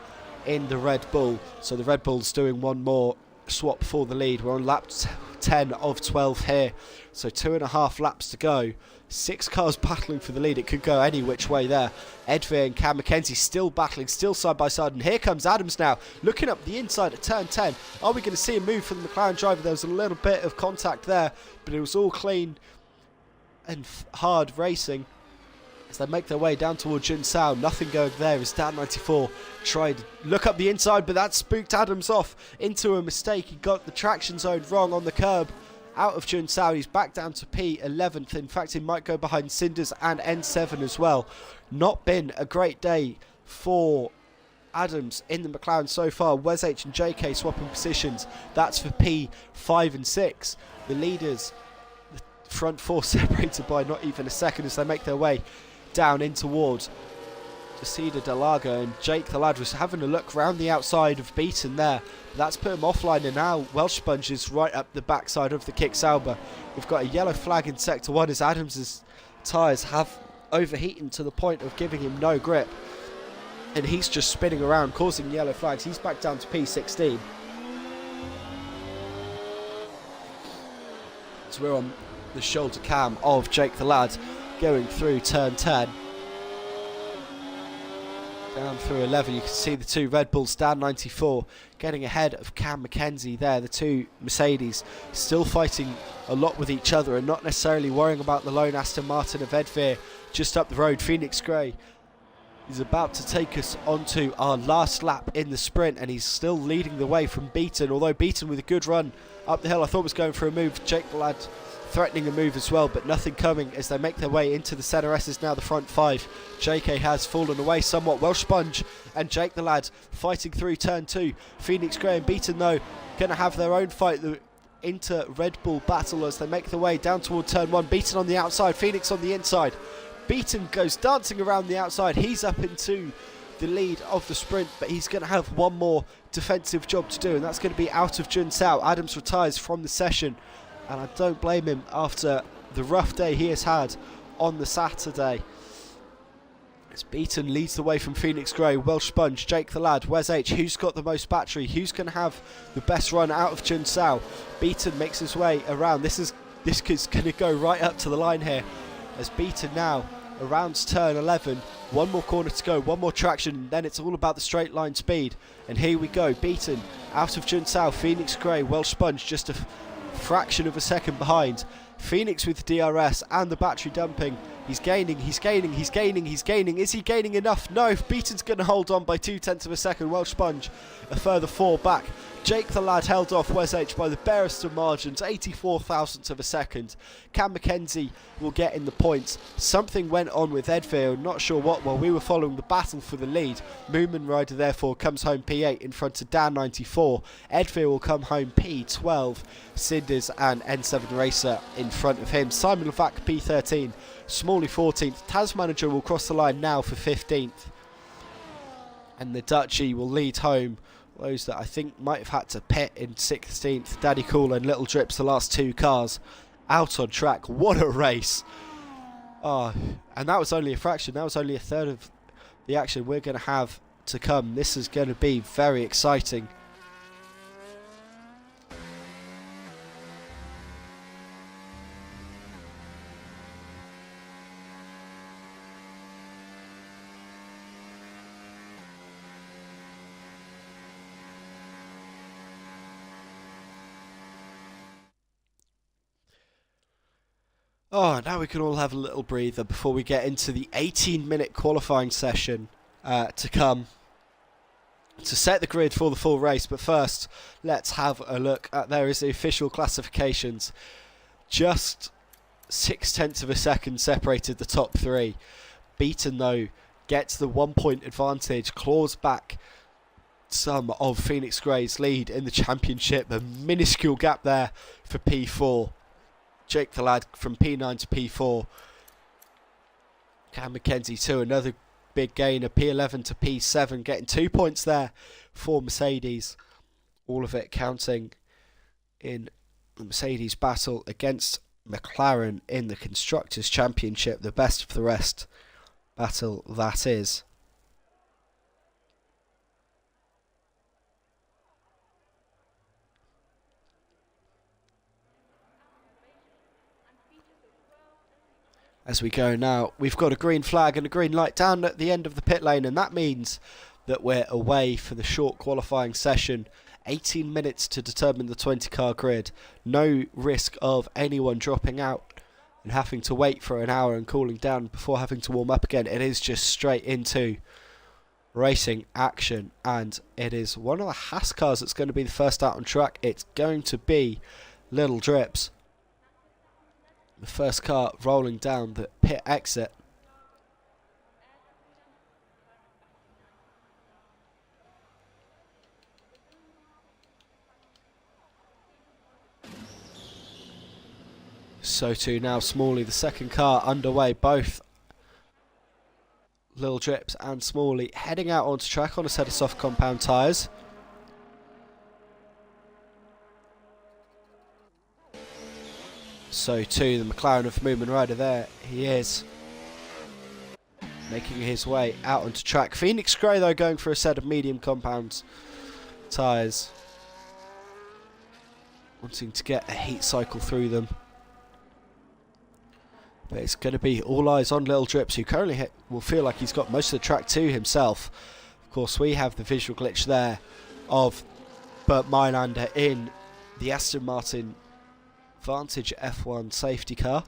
in the Red Bull, so the Red Bull's doing one more swap for the lead. We're on lap 10 of 12 here, so 2.5 laps to go. 6 cars battling for the lead. It could go any which way there. Edvir and Cam Mackenzie still battling, still side by side, and here comes Adams now looking up the inside at turn 10. Are we going to see a move from the McLaren driver? There was a little bit of contact there, but it was all clean and hard racing as they make their way down towards Junsao. Nothing going there as Dan94 tried to look up the inside, but that spooked Adams off into a mistake. He got the traction zone wrong on the curb out of Junsao. He's back down to P11th. In fact, he might go behind Cinders and N7 as well. Not been a great day for Adams in the McLaren so far. Wes H and JK swapping positions. That's for P5 and 6. The leaders, the front 4 separated by not even a second as they make their way down in towards Cedar Delago, and Jake the Lad was having a look round the outside of Beaton there. That's put him offline, and now Welsh Sponge is right up the backside of the Kick Sauber. We've got a yellow flag in sector 1 as Adams's tyres have overheated to the point of giving him no grip, and he's just spinning around causing yellow flags. He's back down to P16. So we're on the shoulder cam of Jake the Lad going through turn 10. Down through 11, you can see the two Red Bulls, Dan94 getting ahead of Cam Mackenzie there. The two Mercedes still fighting a lot with each other and not necessarily worrying about the lone Aston Martin of Edvir just up the road. Phoenix Grey is about to take us onto our last lap in the sprint, and he's still leading the way from Beaton, although Beaton with a good run up the hill. I thought was going for a move. Jake the Lad threatening a move as well, but nothing coming as they make their way into the Center S's, now the front 5. JK has fallen away somewhat. Welsh Sponge and Jake the Lad fighting through turn 2. Phoenix Grey and Beaton, though, going to have their own fight, the inter-Red Bull battle, as they make their way down toward turn 1. Beaton on the outside, Phoenix on the inside. Beaton goes dancing around the outside. He's up into the lead of the sprint, but he's going to have one more defensive job to do, and that's going to be out of Junsao. Adams retires from the session, and I don't blame him after the rough day he has had on the Saturday. As Beaton leads the way from Phoenix Grey, Welsh Sponge, Jake the Lad, Wes H. Who's got the most battery? Who's going to have the best run out of Junsao? Beaton makes his way around. This is going to go right up to the line here, as Beaton now around turn 11. One more corner to go, one more traction, and then it's all about the straight line speed. And here we go, Beaton out of Junsao, Phoenix Grey, Welsh Sponge just a fraction of a second behind. Phoenix with DRS and the battery dumping. He's gaining. Is he gaining enough? No, Beaton's going to hold on by 0.2 of a second. Welsh Sponge a further 4 back. Jake the Lad held off Wes H by the barest of margins, 84 thousandths of a second. Cam McKenzie will get in the points. Something went on with Edville, not sure what, while we were following the battle for the lead. Moomin Rider therefore comes home P8 in front of Dan 94. Edville will come home P12. Cinders and N7 Racer in front of him. Simon Levac P13. Smalley 14th. Tasmanager will cross the line now for 15th. And the Dutchie will lead home. Those that I think might have had to pit in 16th. Daddy Cool and Little Drips, the last 2 cars out on track. What a race. Oh, and that was only a fraction. That was only a third of the action we're going to have to come. This is going to be very exciting. Oh, now we can all have a little breather before we get into the 18-minute qualifying session to come to set the grid for the full race. But first, let's have a look at there is the official classifications. Just 0.6 of a second separated the top 3. Beaton, though, gets the 1-point advantage, claws back some of Phoenix Grey's lead in the championship. A minuscule gap there for P4. Jake the Lad from P9 to P4. Cam McKenzie too, another big gainer, P11 to P7, getting 2 points there for Mercedes. All of it counting in the Mercedes battle against McLaren in the Constructors' Championship, the best of the rest battle that is. As we go now, we've got a green flag and a green light down at the end of the pit lane, and that means that we're away for the short qualifying session. 18 minutes to determine the 20-car grid. No risk of anyone dropping out and having to wait for an hour and cooling down before having to warm up again. It is just straight into racing action, and it is one of the Haas cars that's going to be the first out on track. It's going to be Little Drips. The first car rolling down the pit exit. So too now Smalley, the second car underway. Both Little Drips and Smalley heading out onto track on a set of soft compound tyres. So too the McLaren of Moomin Rider, there he is, making his way out onto track. Phoenix Grey though going for a set of medium compound tyres, wanting to get a heat cycle through them. But it's going to be all eyes on Little Drips, who currently will feel like he's got most of the track to himself. Of course, we have the visual glitch there of Bert Meilander in the Aston Martin Vantage F1 safety car.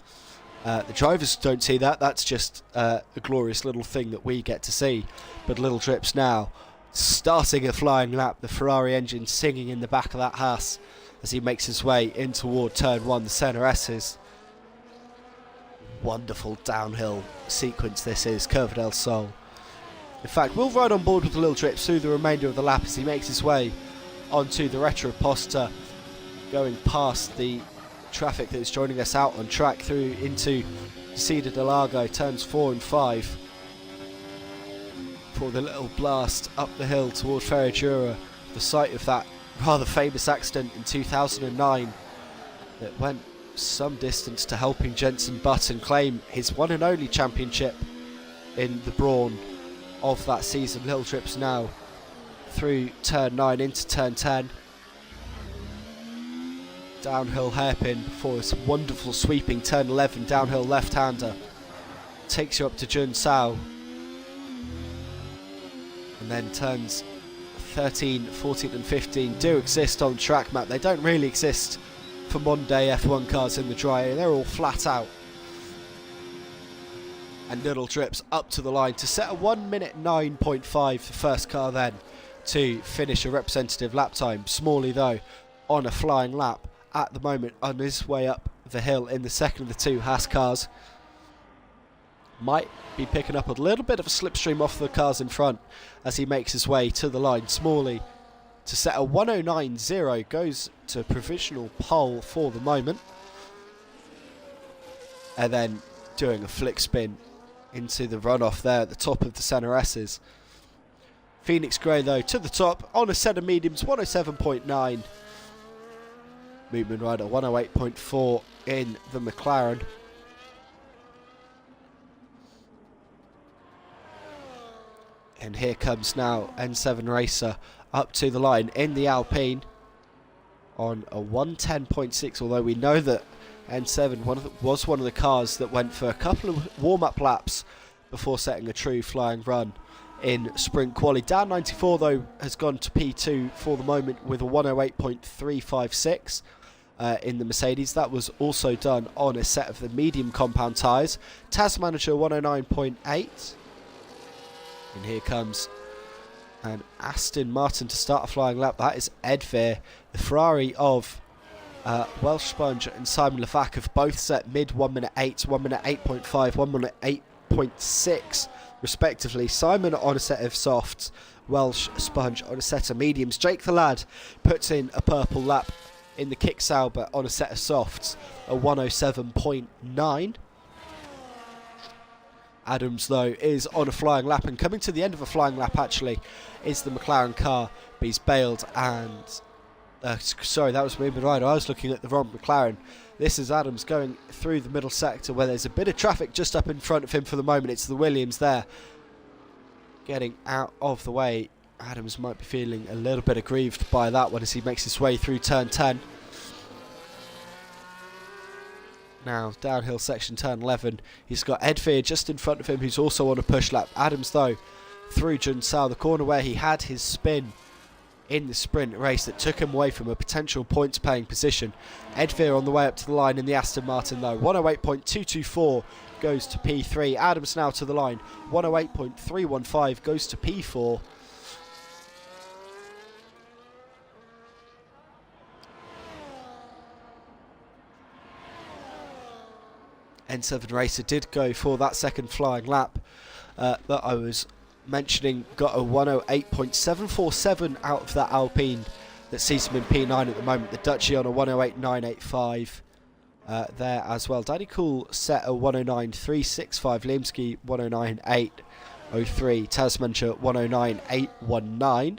The drivers don't see that. That's just a glorious little thing that we get to see. But Little Drips now starting a flying lap. The Ferrari engine singing in the back of that Haas as he makes his way in toward turn 1, the Senna S's. Wonderful downhill sequence this is, Curva del Sol. In fact, we'll ride on board with the Little Drips through the remainder of the lap as he makes his way onto the Retro Posta, going past the traffic that is joining us out on track through into Cedar del Lago, turns 4 and 5, for the little blast up the hill toward Ferradura, the site of that rather famous accident in 2009 that went some distance to helping Jenson Button claim his one and only championship in the Brawn of that season. Little Drips now through turn 9 into turn 10. Downhill hairpin before this wonderful sweeping turn 11 downhill left-hander. Takes you up to Jun Sao. And then turns 13, 14 and 15 do exist on track map. They don't really exist for modern day F1 cars in the dry air. They're all flat out. and little trips up to the line to set a 1 minute 9.5, the first car then to finish a representative lap time. Smalley though on a flying lap at the moment on his way up the hill in the second of the two Haas cars. Might be picking up a little bit of a slipstream off the cars in front as he makes his way to the line. Smalley to set a 109.0 goes to provisional pole for the moment, and then doing a flick spin into the runoff there at the top of the centre S's. Phoenix Grey though to the top on a set of mediums, 107.9. Movement rider 108.4 in the McLaren. And here comes now N7 Racer up to the line in the Alpine on a 110.6, although we know that N7 was one of the cars that went for a couple of warm-up laps before setting a true flying run in sprint quali. Down 94 though has gone to P2 for the moment with a 108.356 in the Mercedes. That was also done on a set of the medium compound tyres. TAS Manager 109.8. And here comes an Aston Martin to start a flying lap. That is Ed Veer. The Ferrari of Welsh Sponge and Simon Levac have both set mid 1 minute 8, 1 minute 8.5, 1 minute 8.6 respectively. Simon on a set of softs, Welsh Sponge on a set of mediums. Jake the Lad puts in a purple lap in the Kick Sauber on a set of softs, a 107.9. Adams though is on a flying lap, and coming to the end of a flying lap actually is the McLaren car, but he's bailed and sorry, that was moving right. I was looking at the wrong McLaren. This is Adams going through the middle sector where there's a bit of traffic just up in front of him for the moment. It's the Williams there getting out of the way. Adams might be feeling a little bit aggrieved by that one as he makes his way through turn 10. Now, downhill section, turn 11. He's got Ed Veer just in front of him, who's also on a push lap. Adams, though, through Junsao, the corner where he had his spin in the sprint race that took him away from a potential points-paying position. Ed Veer on the way up to the line in the Aston Martin, though. 108.224 goes to P3. Adams now to the line. 108.315 goes to P4. N7 Racer did go for that second flying lap that I was mentioning, got a 108.747 out of that Alpine that sees him in P9 at the moment. The Dutchie on a 108.985 there as well. Danny Cool set a 109.365, Limsky 109.803, Tasmanshire 109.819.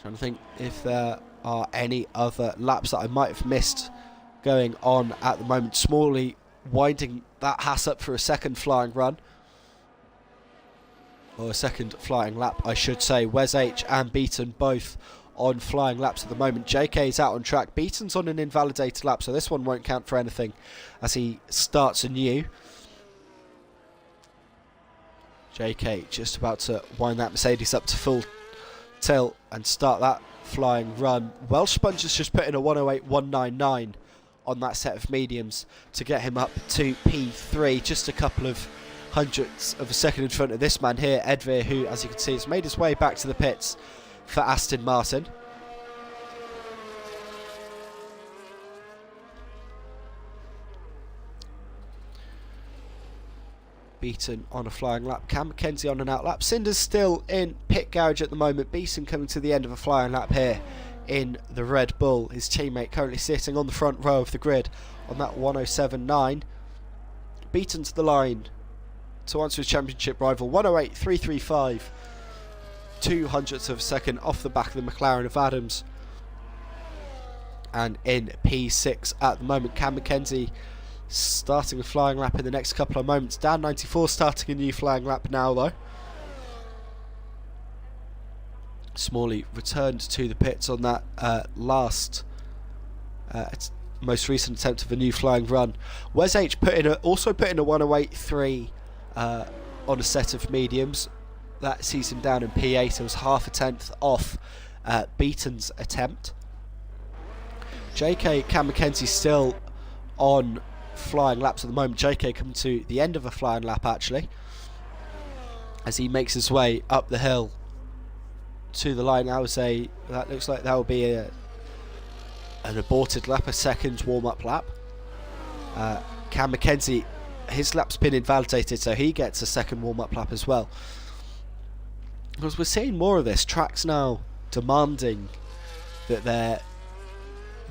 Trying to think if there are any other laps that I might have missed going on at the moment. Smalley winding that Haas up for a second flying run, or a second flying lap I should say. Wes H and Beaton both on flying laps at the moment. JK is out on track. Beaton's on an invalidated lap, so this one won't count for anything as he starts anew. JK just about to wind that Mercedes up to full tilt and start that flying run. Welsh Sponge has just put in a 108.199 on that set of mediums to get him up to P3, just a couple of hundredths of a second in front of this man here, Ed Veer, who, as you can see, has made his way back to the pits for Aston Martin. Beaton on a flying lap, Cam McKenzie on an out lap. Cinder's still in pit garage at the moment. Beaton coming to the end of a flying lap here in the Red Bull. His teammate currently sitting on the front row of the grid on that 107.9. Beaton to the line to answer his championship rival, 108.335, 2 hundredths of a second off the back of the McLaren of Adams. And in P6 at the moment, Cam McKenzie starting a flying lap in the next couple of moments. Down 94 starting a new flying lap now though. Smalley returned to the pits on that most recent attempt of a new flying run. Wes H also put in a 108.3 on a set of mediums. That sees him down in P8. It was half a tenth off Beaton's attempt. JK Cam McKenzie still on flying laps at the moment. JK coming to the end of a flying lap actually, as he makes his way up the hill to the line. That looks like that will be an aborted lap, a second warm-up lap. Cam McKenzie, his lap's been invalidated, so he gets a second warm-up lap as well. Because we're seeing more of this. Tracks now demanding that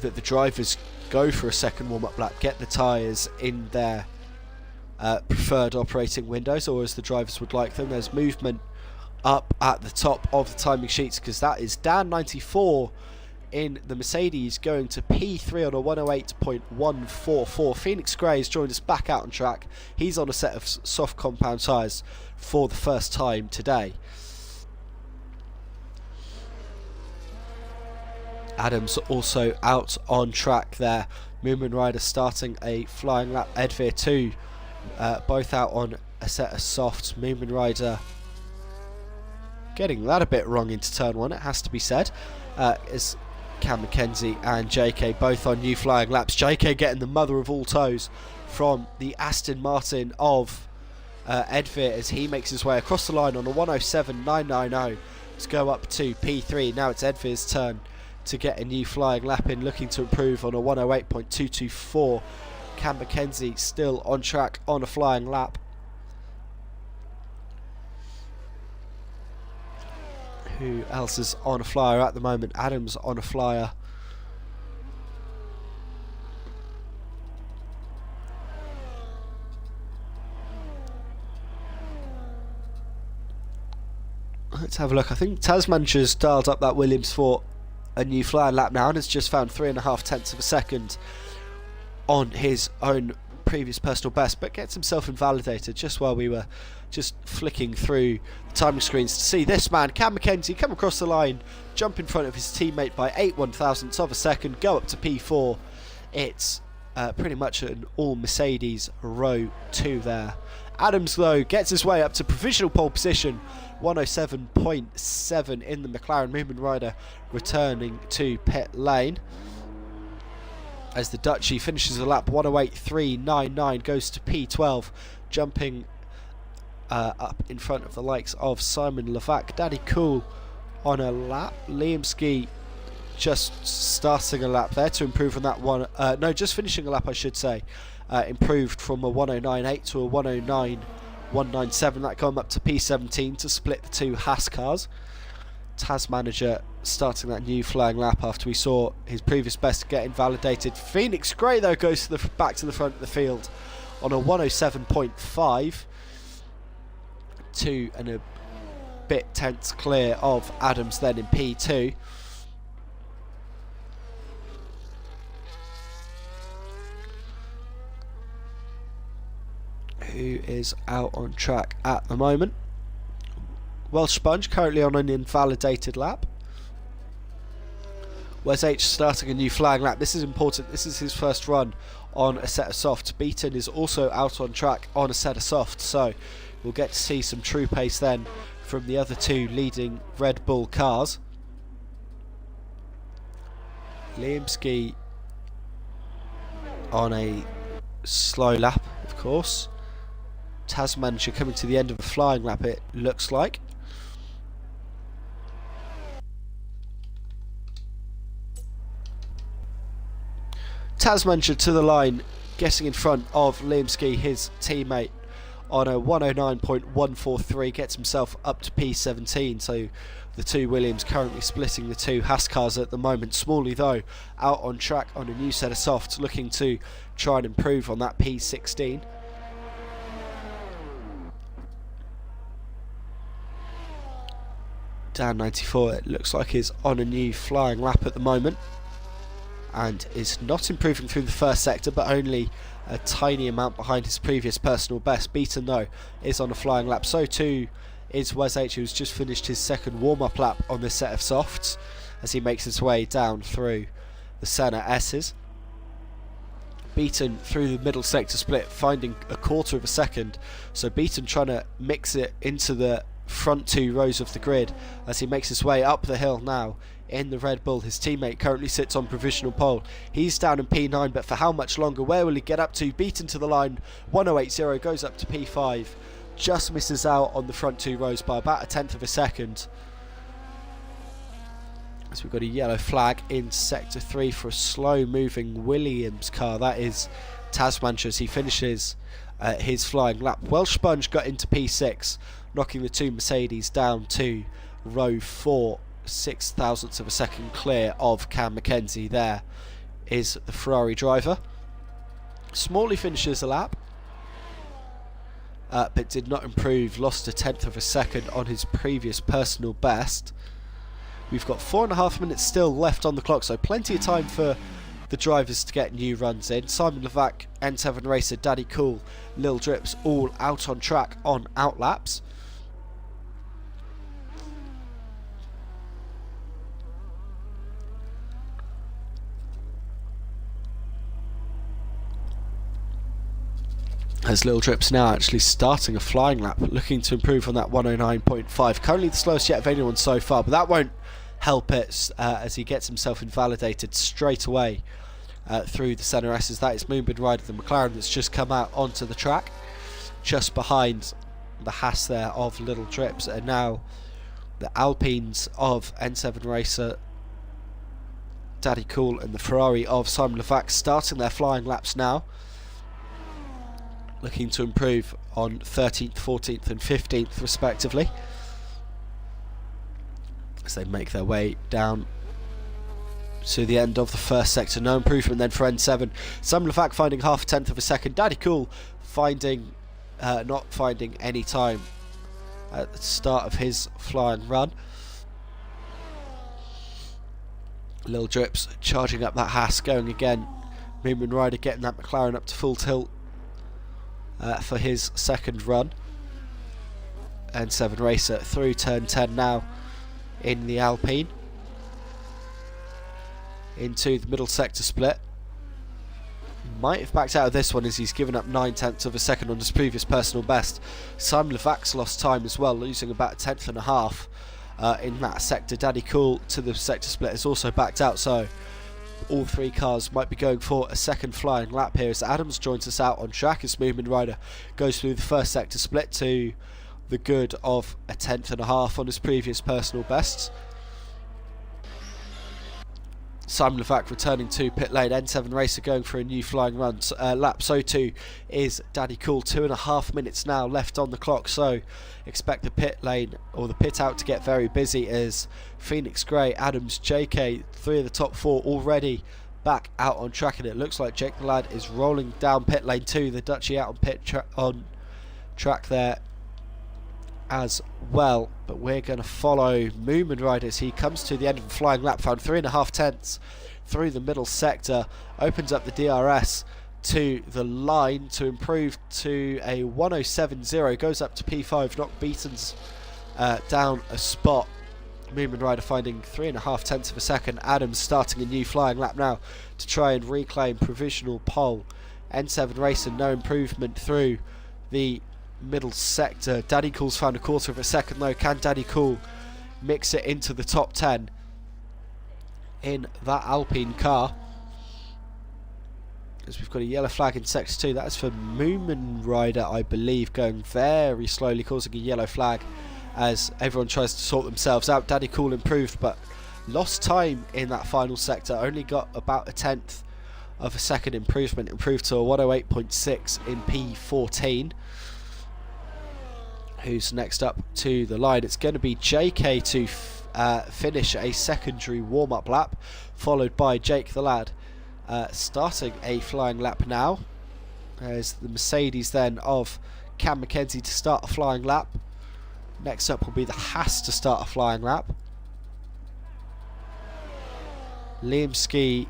the drivers go for a second warm-up lap, get the tyres in their preferred operating windows, or as the drivers would like them. There's movement up at the top of the timing sheets, because that is Dan 94 in the Mercedes going to P3 on a 108.144. Phoenix Gray has joined us back out on track. He's on a set of soft compound tyres for the first time today. Adams also out on track there. Moonman Rider starting a flying lap. Edveer 2 both out on a set of softs. Moonman Rider getting that a bit wrong into turn 1, it has to be said. Is Cam McKenzie and JK both on new flying laps. JK getting the mother of all toes from the Aston Martin of Edveer as he makes his way across the line on a 107.990 to go up to P3. Now it's Edveer's turn to get a new flying lap in, looking to improve on a 108.224. Cam McKenzie still on track on a flying lap. Who else is on a flyer at the moment? Adams on a flyer. Let's have a look. I think Tasman's dialed up that Williams for a new flying lap now and has just found 3.5 tenths of a second on his own previous personal best, but gets himself invalidated just while we were just flicking through the timing screens to see this man, Cam McKenzie, come across the line, jump in front of his teammate by 8/1000ths of a second, go up to P4. It's pretty much an all Mercedes row 2 there. Adams though gets his way up to provisional pole position, 107.7 in the McLaren. Moonman Rider returning to pit lane as the Dutchie finishes the lap 108.399, goes to P12, jumping up in front of the likes of Simon Levac. Daddy Cool on a lap. Liam Ski just starting a lap there to improve on that one. No, just finishing a lap I should say. Improved from a 109.8 to a 109.197. That going up to P17 to split the two Haas cars. Taz Manager starting that new flying lap after we saw his previous best get invalidated. Phoenix Gray though goes to the back to the front of the field on a 107.5, 2 and a bit tenths clear of Adams then in P2. Who is out on track at the moment. Welsh Sponge currently on an invalidated lap. Wes H starting a new flying lap. This is important. This is his first run on a set of softs. Beaton is also out on track on a set of softs, so we'll get to see some true pace then from the other two leading Red Bull cars. Liam Ski on a slow lap, of course. Tasmania coming to the end of a flying lap, it looks like. Tasmania to the line, getting in front of Liam Ski, his teammate, on a 109.143, gets himself up to P17, so the two Williams currently splitting the two Haas cars at the moment. Smalley though out on track on a new set of softs, looking to try and improve on that P16. Dan 94, it looks like is on a new flying lap at the moment and is not improving through the first sector, but only a tiny amount behind his previous personal best. Beaton though is on a flying lap, so too is Wes H, who's just finished his second warm-up lap on this set of softs as he makes his way down through the Senna S's. Beaton through the middle sector split, finding a quarter of a second, so Beaton trying to mix it into the front two rows of the grid as he makes his way up the hill now in the Red Bull. His teammate currently sits on provisional pole. He's down in P9, but for how much longer? Where will he get up to? Beaten to the line, 1:08.0, goes up to P5. Just misses out on the front 2 rows by about 1/10 of a second. So we've got a yellow flag in Sector 3 for a slow-moving Williams car. That is Tasmania as he finishes his flying lap. Welsh Sponge got into P6, knocking the 2 Mercedes down to row 4, 6 thousandths of a second clear of Cam Mackenzie. There is the Ferrari driver. Smalley finishes a lap, but did not improve, lost 1/10 of a second on his previous personal best. We've got 4.5 minutes still left on the clock, so plenty of time for the drivers to get new runs in. Simon Levac, N7 racer, Daddy Cool, Lil Drips all out on track on outlaps. As Lil Drips now actually starting a flying lap, looking to improve on that 109.5. Currently the slowest yet of anyone so far, but that won't help it as he gets himself invalidated straight away through the centre S's. That is Moonbin Rider, the McLaren that's just come out onto the track, just behind the Haas there of Little Drips. And now the Alpines of N7 racer Daddy Cool and the Ferrari of Simon Levac starting their flying laps now, looking to improve on 13th, 14th and 15th respectively, as they make their way down to the end of the first sector. No improvement then for N7. Simon Levac finding 0.5 of a second. Daddy Cool finding not finding any time at the start of his flying run. Lil Drips charging up that Haas, going again. Moonman Rider getting that McLaren up to full tilt for his second run. N7 racer through turn 10 now in the Alpine into the middle sector split. Might have backed out of this one as he's given up 0.9 of a second on his previous personal best. Simon Levac's lost time as well, losing about 1.5 in that sector. Daddy Cool to the sector split has also backed out, so all 3 cars might be going for a second flying lap here as Adams joins us out on track as Moonman Rider goes through the first sector split to the good of 1.5 on his previous personal bests. Simon Levac returning to pit lane. N7 racer going for a new flying run lap. So too is Daddy Cool. 2.5 minutes now left on the clock, so expect the pit lane or the pit out to get very busy as Phoenix Grey, Adams, JK, 3 of the top 4 already back out on track, and it looks like Jake the Lad is rolling down pit lane 2. The Dutchie out on track there as well, but we're going to follow Moonman Rider as he comes to the end of the flying lap, found 3.5 through the middle sector, opens up the DRS to the line to improve to a 1:07.0, goes up to P5, knocked Beaton's down a spot. Moonman Rider finding 3.5 of a second. Adams starting a new flying lap now to try and reclaim provisional pole. N7 racer no improvement through the middle sector. Daddy Cool's found 1/4 of a second though. Can Daddy Cool mix it into the top 10 in that Alpine car? As we've got a yellow flag in sector 2. That is for Moonman Rider, I believe, going very slowly, causing a yellow flag as everyone tries to sort themselves out. Daddy Cool improved but lost time in that final sector, only got about 1/10 of a second improvement, improved to a 1:08.6 in P14. Who's next up to the line? It's going to be JK to finish a secondary warm-up lap, followed by Jake the Lad starting a flying lap now. There's the Mercedes then of Cam Mackenzie to start a flying lap. Next up will be the Haas to start a flying lap. Liam Ski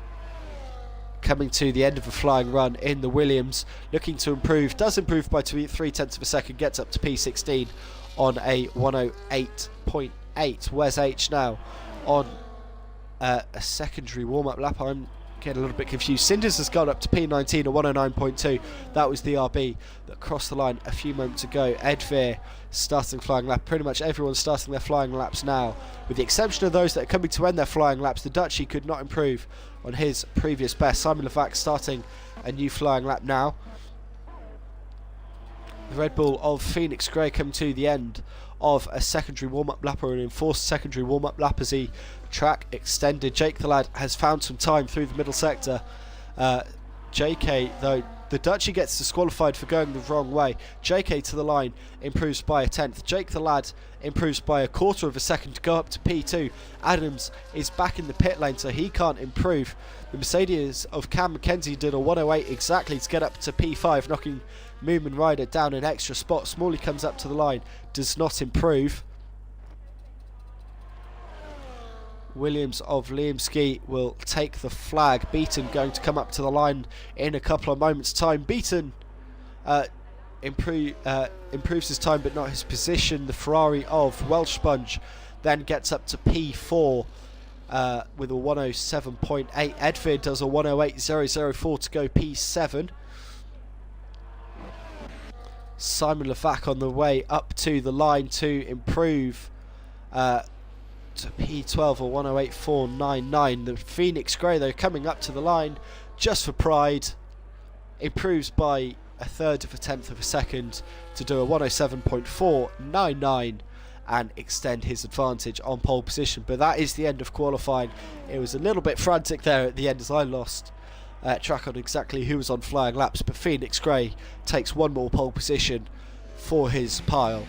coming to the end of a flying run in the Williams, looking to improve, does improve by 3/10 of a second, gets up to P16 on a 1:08.8. Wes H now on a secondary warm-up lap. I'm getting a little bit confused. Cinders has gone up to P19 at 109.2. That was the RB that crossed the line a few moments ago. Edveer starting flying lap. Pretty much everyone's starting their flying laps now, with the exception of those that are coming to end their flying laps. The Dutchie could not improve on his previous best. Simon Levac starting a new flying lap now. The Red Bull of Phoenix Grey coming to the end of a secondary warm-up lap, or an enforced secondary warm-up lap, as he track extended. Jake the lad has found some time through the middle sector. JK, though, the Dutchie gets disqualified for going the wrong way. JK to the line improves by a tenth. Jake the lad improves by a quarter of a second to go up to P2. Adams is back in the pit lane, so he can't improve. The Mercedes of Cam McKenzie did a 108 exactly to get up to P5, knocking Moomin Rider down an extra spot. Smalley comes up to the line, does not improve. Williams of Liamski will take the flag. Beaton going to come up to the line in a couple of moments' time. Beaton improves his time but not his position. The Ferrari of Welsh Sponge then gets up to P4 with a 107.8. Edveer does a 108.004 to go P7. Simon Levac on the way up to the line to improve to P12 or 108.499. The Phoenix Grey, though, coming up to the line just for pride, improves by a third of a tenth of a second to do a 107.499 and extend his advantage on pole position. But that is the end of qualifying. It was a little bit frantic there at the end as I lost track on exactly who was on flying laps, but Phoenix Grey takes one more pole position for his pile.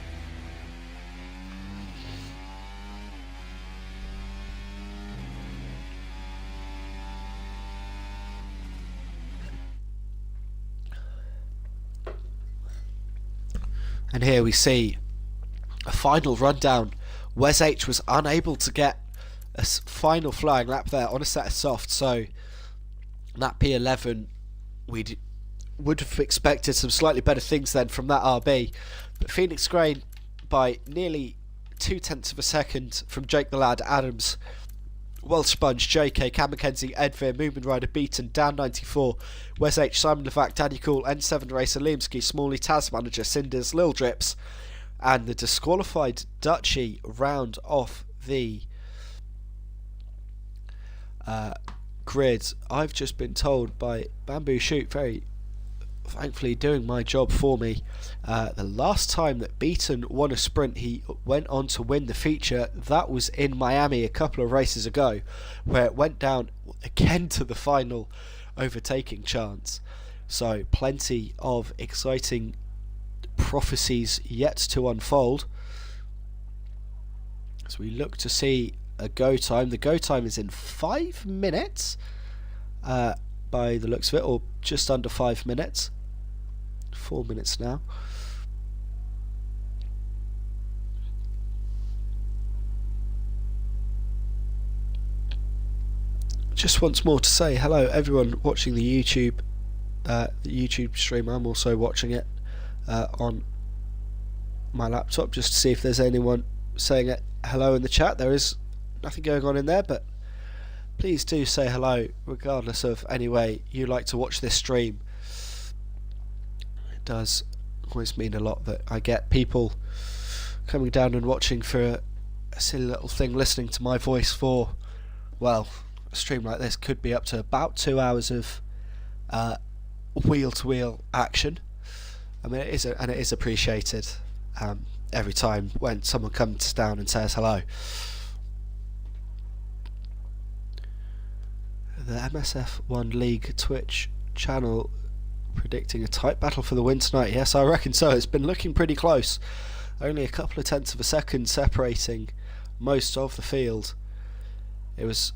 And here we see a final rundown. Wes H was unable to get a final flying lap there on a set of softs, so that P11 we would have expected some slightly better things then from that RB. But Phoenix Grey by nearly 0.2 of a second from Jake the Lad, Adams, Welsh Sponge, JK, Cam McKenzie, Edveer, Moomin Rider, Beaton, Dan 94, Wes H, Simon Levac, Daddy Cool, N7 Racer, Liamski, Smalley, Taz Manager, Cinders, Lil Drips, and the disqualified Dutchie round off the grid. I've just been told by Bamboo Shoot, very thankfully doing my job for me, the last time that Beaton won a sprint, he went on to win the feature. That was in Miami a couple of races ago, where it went down again to the final overtaking chance. So plenty of exciting prophecies yet to unfold as we look to see a go time. The go time is in 5 minutes by the looks of it, or just under 5 minutes. 4 minutes now. Just once more to say hello everyone watching the YouTube stream. I'm also watching it on my laptop just to see if there's anyone saying it hello in the chat. There is nothing going on in there, but please do say hello regardless of any way you like to watch this stream. It does always mean a lot that I get people coming down and watching for a silly little thing, listening to my voice for, well, a stream like this could be up to about 2 hours of wheel-to-wheel action. I mean, it is appreciated every time when someone comes down and says hello. The MSF1 League Twitch channel predicting a tight battle for the win tonight. Yes, I reckon so. It's been looking pretty close. Only a couple of tenths of a second separating most of the field. It was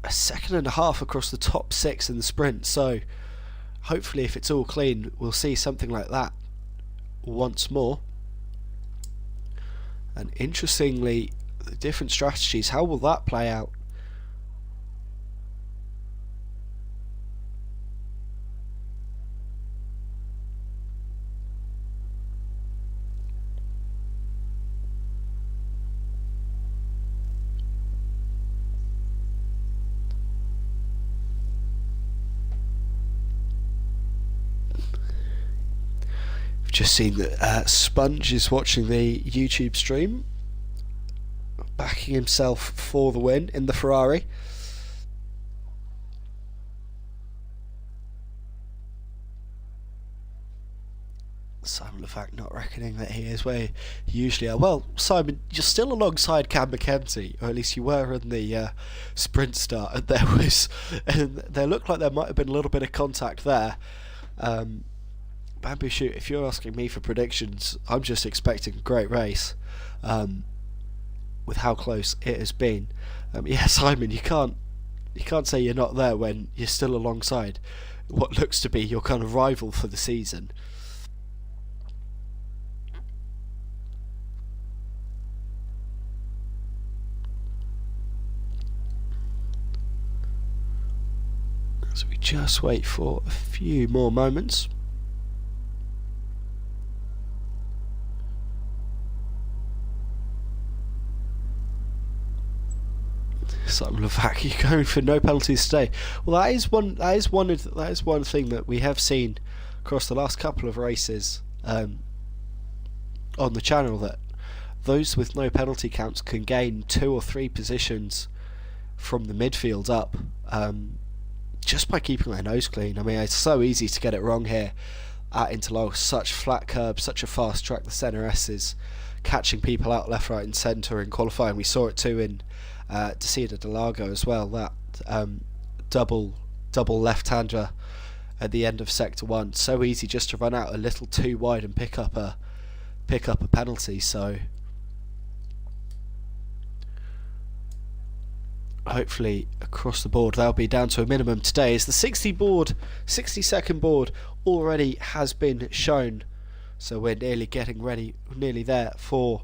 a second and a half across the top 6 in the sprint, so hopefully if it's all clean we'll see something like that once more. And interestingly, the different strategies, how will that play out? just seen that Sponge is watching the YouTube stream, backing himself for the win in the Ferrari. Simon Levac not reckoning that he is where he usually are. Well, Simon, you're still alongside Cam McKenzie, or at least you were in the sprint start, and there looked like there might have been a little bit of contact there. Bamboo Shoot, if you're asking me for predictions, I'm just expecting a great race, with how close it has been. Yeah, Simon, you can't say you're not there when you're still alongside what looks to be your kind of rival for the season. So we just wait for a few more moments. Simon Levac, you're going for no penalties today. Well, that is one thing that we have seen across the last couple of races on the channel, that those with no penalty counts can gain 2 or 3 positions from the midfield up, just by keeping their nose clean. I mean, it's so easy to get it wrong here at Interlagos. Such flat curbs, such a fast track. The centre S is catching people out left, right and centre in qualifying. We saw it too in Descida de Largo as well. That double left-hander at the end of Sector 1. So easy just to run out a little too wide and pick up a penalty. So hopefully across the board that'll be down to a minimum today, as the 60-second board already has been shown. So we're nearly getting ready, nearly there for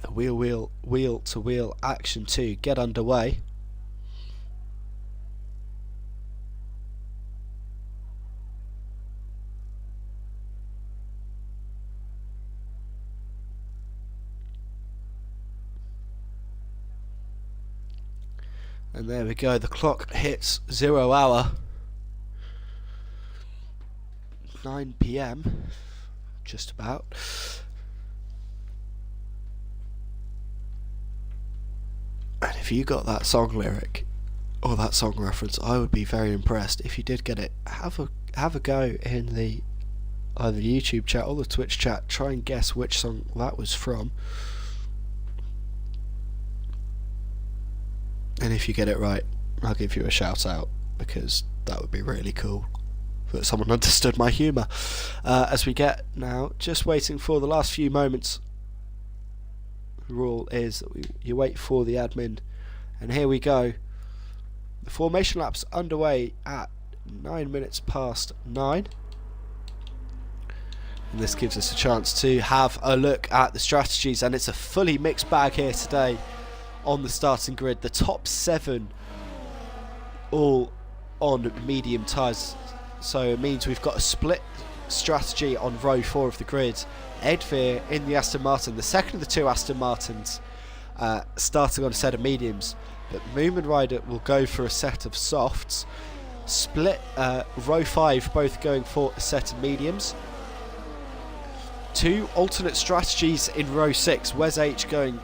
the wheel-to-wheel action to get underway. And there we go, the clock hits 0 hour, 9 PM, just about. And if you got that song lyric or that song reference, I would be very impressed. If you did get it, have a go in the either the YouTube chat or the Twitch chat. Try and guess which song that was from. And if you get it right, I'll give you a shout out, because that would be really cool that someone understood my humour. As we get now, just waiting for the last few moments. The rule is that you wait for the admin, and here we go. The formation lap's underway at 9 minutes past 9. And this gives us a chance to have a look at the strategies, and it's a fully mixed bag here today on the starting grid. The top 7 all on medium tyres, so it means we've got a split strategy on row 4 of the grid. Ed Veer in the Aston Martin, the second of the 2 Aston Martins, starting on a set of mediums, but Moomin Rider will go for a set of softs. Split row 5 both going for a set of mediums. 2 alternate strategies in row 6. Wes H going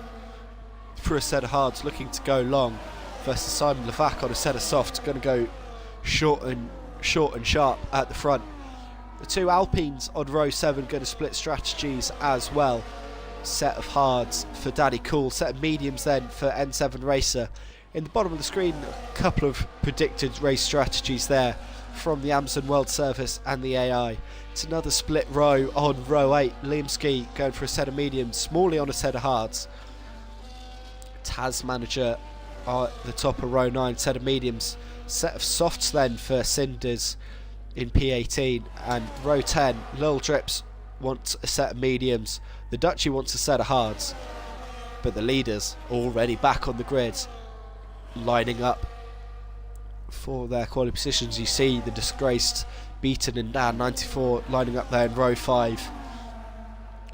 for a set of hards, looking to go long, versus Simon Levac on a set of softs, going to go short and sharp at the front. The 2 Alpines on row 7 going to split strategies as well. Set of hards for Daddy Cool, set of mediums then for N7 Racer. In the bottom of the screen, a couple of predicted race strategies there from the Amazon World Service and the AI. It's another split row on row 8. Liam Ski going for a set of mediums, Smalley on a set of hards. Taz Manager at the top of row 9, set of mediums. Set of softs then for Cinders in P18, and row 10, Lil Drips wants a set of mediums. The Dutchie wants a set of hards, but the leaders already back on the grid, lining up for their quality positions. You see the disgraced Beaton and Dan 94 lining up there in row 5.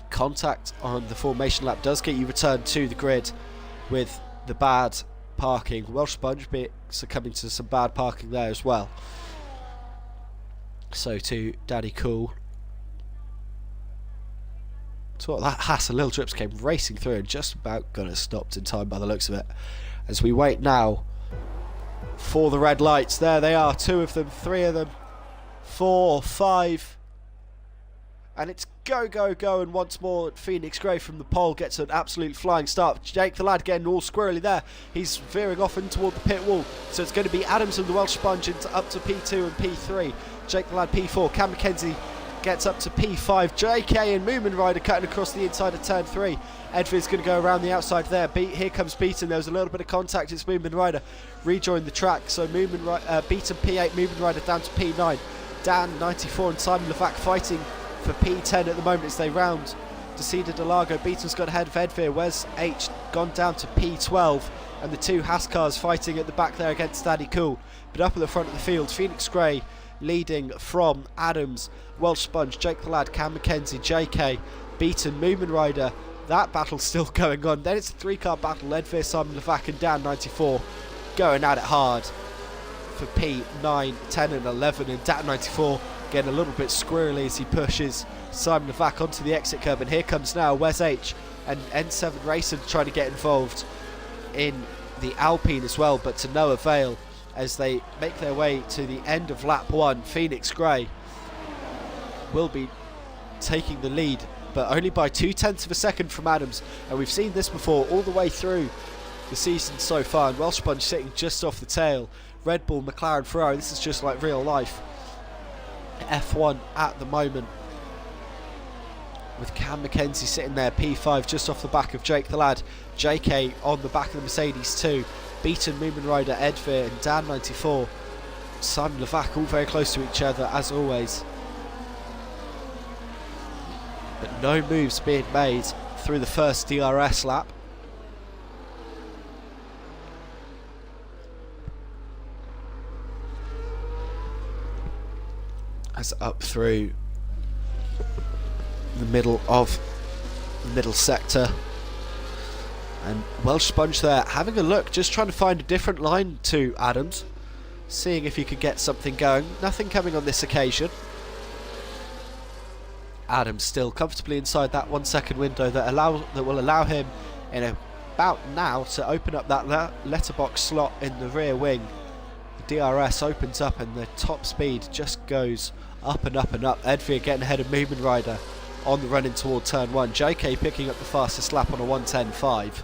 Contact on the formation lap does get you returned to the grid with the bad parking. Welsh Sponge succumbing to some bad parking there as well. So to Daddy Cool. So that Haas and Lil Drips came racing through and just about got us stopped in time by the looks of it. As we wait now for the red lights. There they are, 2 of them, 3 of them, 4, 5. And it's go, go, go, and once more Phoenix Grey from the pole gets an absolute flying start. Jake the lad getting all squirrely there. He's veering off in toward the pit wall. So it's going to be Adams and the Welsh Sponge up to P2 and P3. Jake the lad P4. Cam McKenzie gets up to P5. JK and Moomin Rider cutting across the inside of turn 3. Edvid's going to go around the outside there. Here comes Beaton. There was a little bit of contact. It's Moomin Rider rejoined the track. So Beaton P8, Moomin Rider down to P9. Dan 94 and Simon Levac fighting for P10 at the moment as they round Desida Delago. Beaton's got ahead of Edvir. Wes H gone down to P12, and the 2 Haas cars fighting at the back there against Daddy Cool. But up at the front of the field, Phoenix Grey leading from Adams, Welsh Sponge, Jake the Lad, Cam McKenzie, JK, Beaton, Moomin Rider. That battle's still going on. Then it's a 3-car battle. Edvir, Simon Levac and Dan 94 going at it hard for P9, 10 and 11, and Dan 94 getting a little bit squirrely as he pushes Simon Levac onto the exit curb. And here comes now Wes H and N7 Racing trying to get involved in the Alpine as well, but to no avail as they make their way to the end of lap 1. Phoenix Grey will be taking the lead, but only by 0.2 of a second from Adams, and we've seen this before all the way through the season so far. And Welsh Sponge sitting just off the tail. Red Bull, McLaren, Ferrari, this is just like real life F1 at the moment, with Cam McKenzie sitting there P5 just off the back of Jake the lad, JK on the back of the Mercedes too, Beaton, Moomin Rider, Edvir and Dan 94, Simon Levac all very close to each other as always, but no moves being made through the first DRS lap. As up through the middle of the middle sector, and Welsh Sponge there having a look, just trying to find a different line to Adams, seeing if he could get something going. Nothing coming on this occasion. Adams still comfortably inside that 1 second window that will allow him in about now to open up that letterbox slot in the rear wing. The DRS opens up and the top speed just goes up and up and up. Edvir getting ahead of Moomin Rider on the run in toward turn 1. JK picking up the fastest lap on a 1:10.5.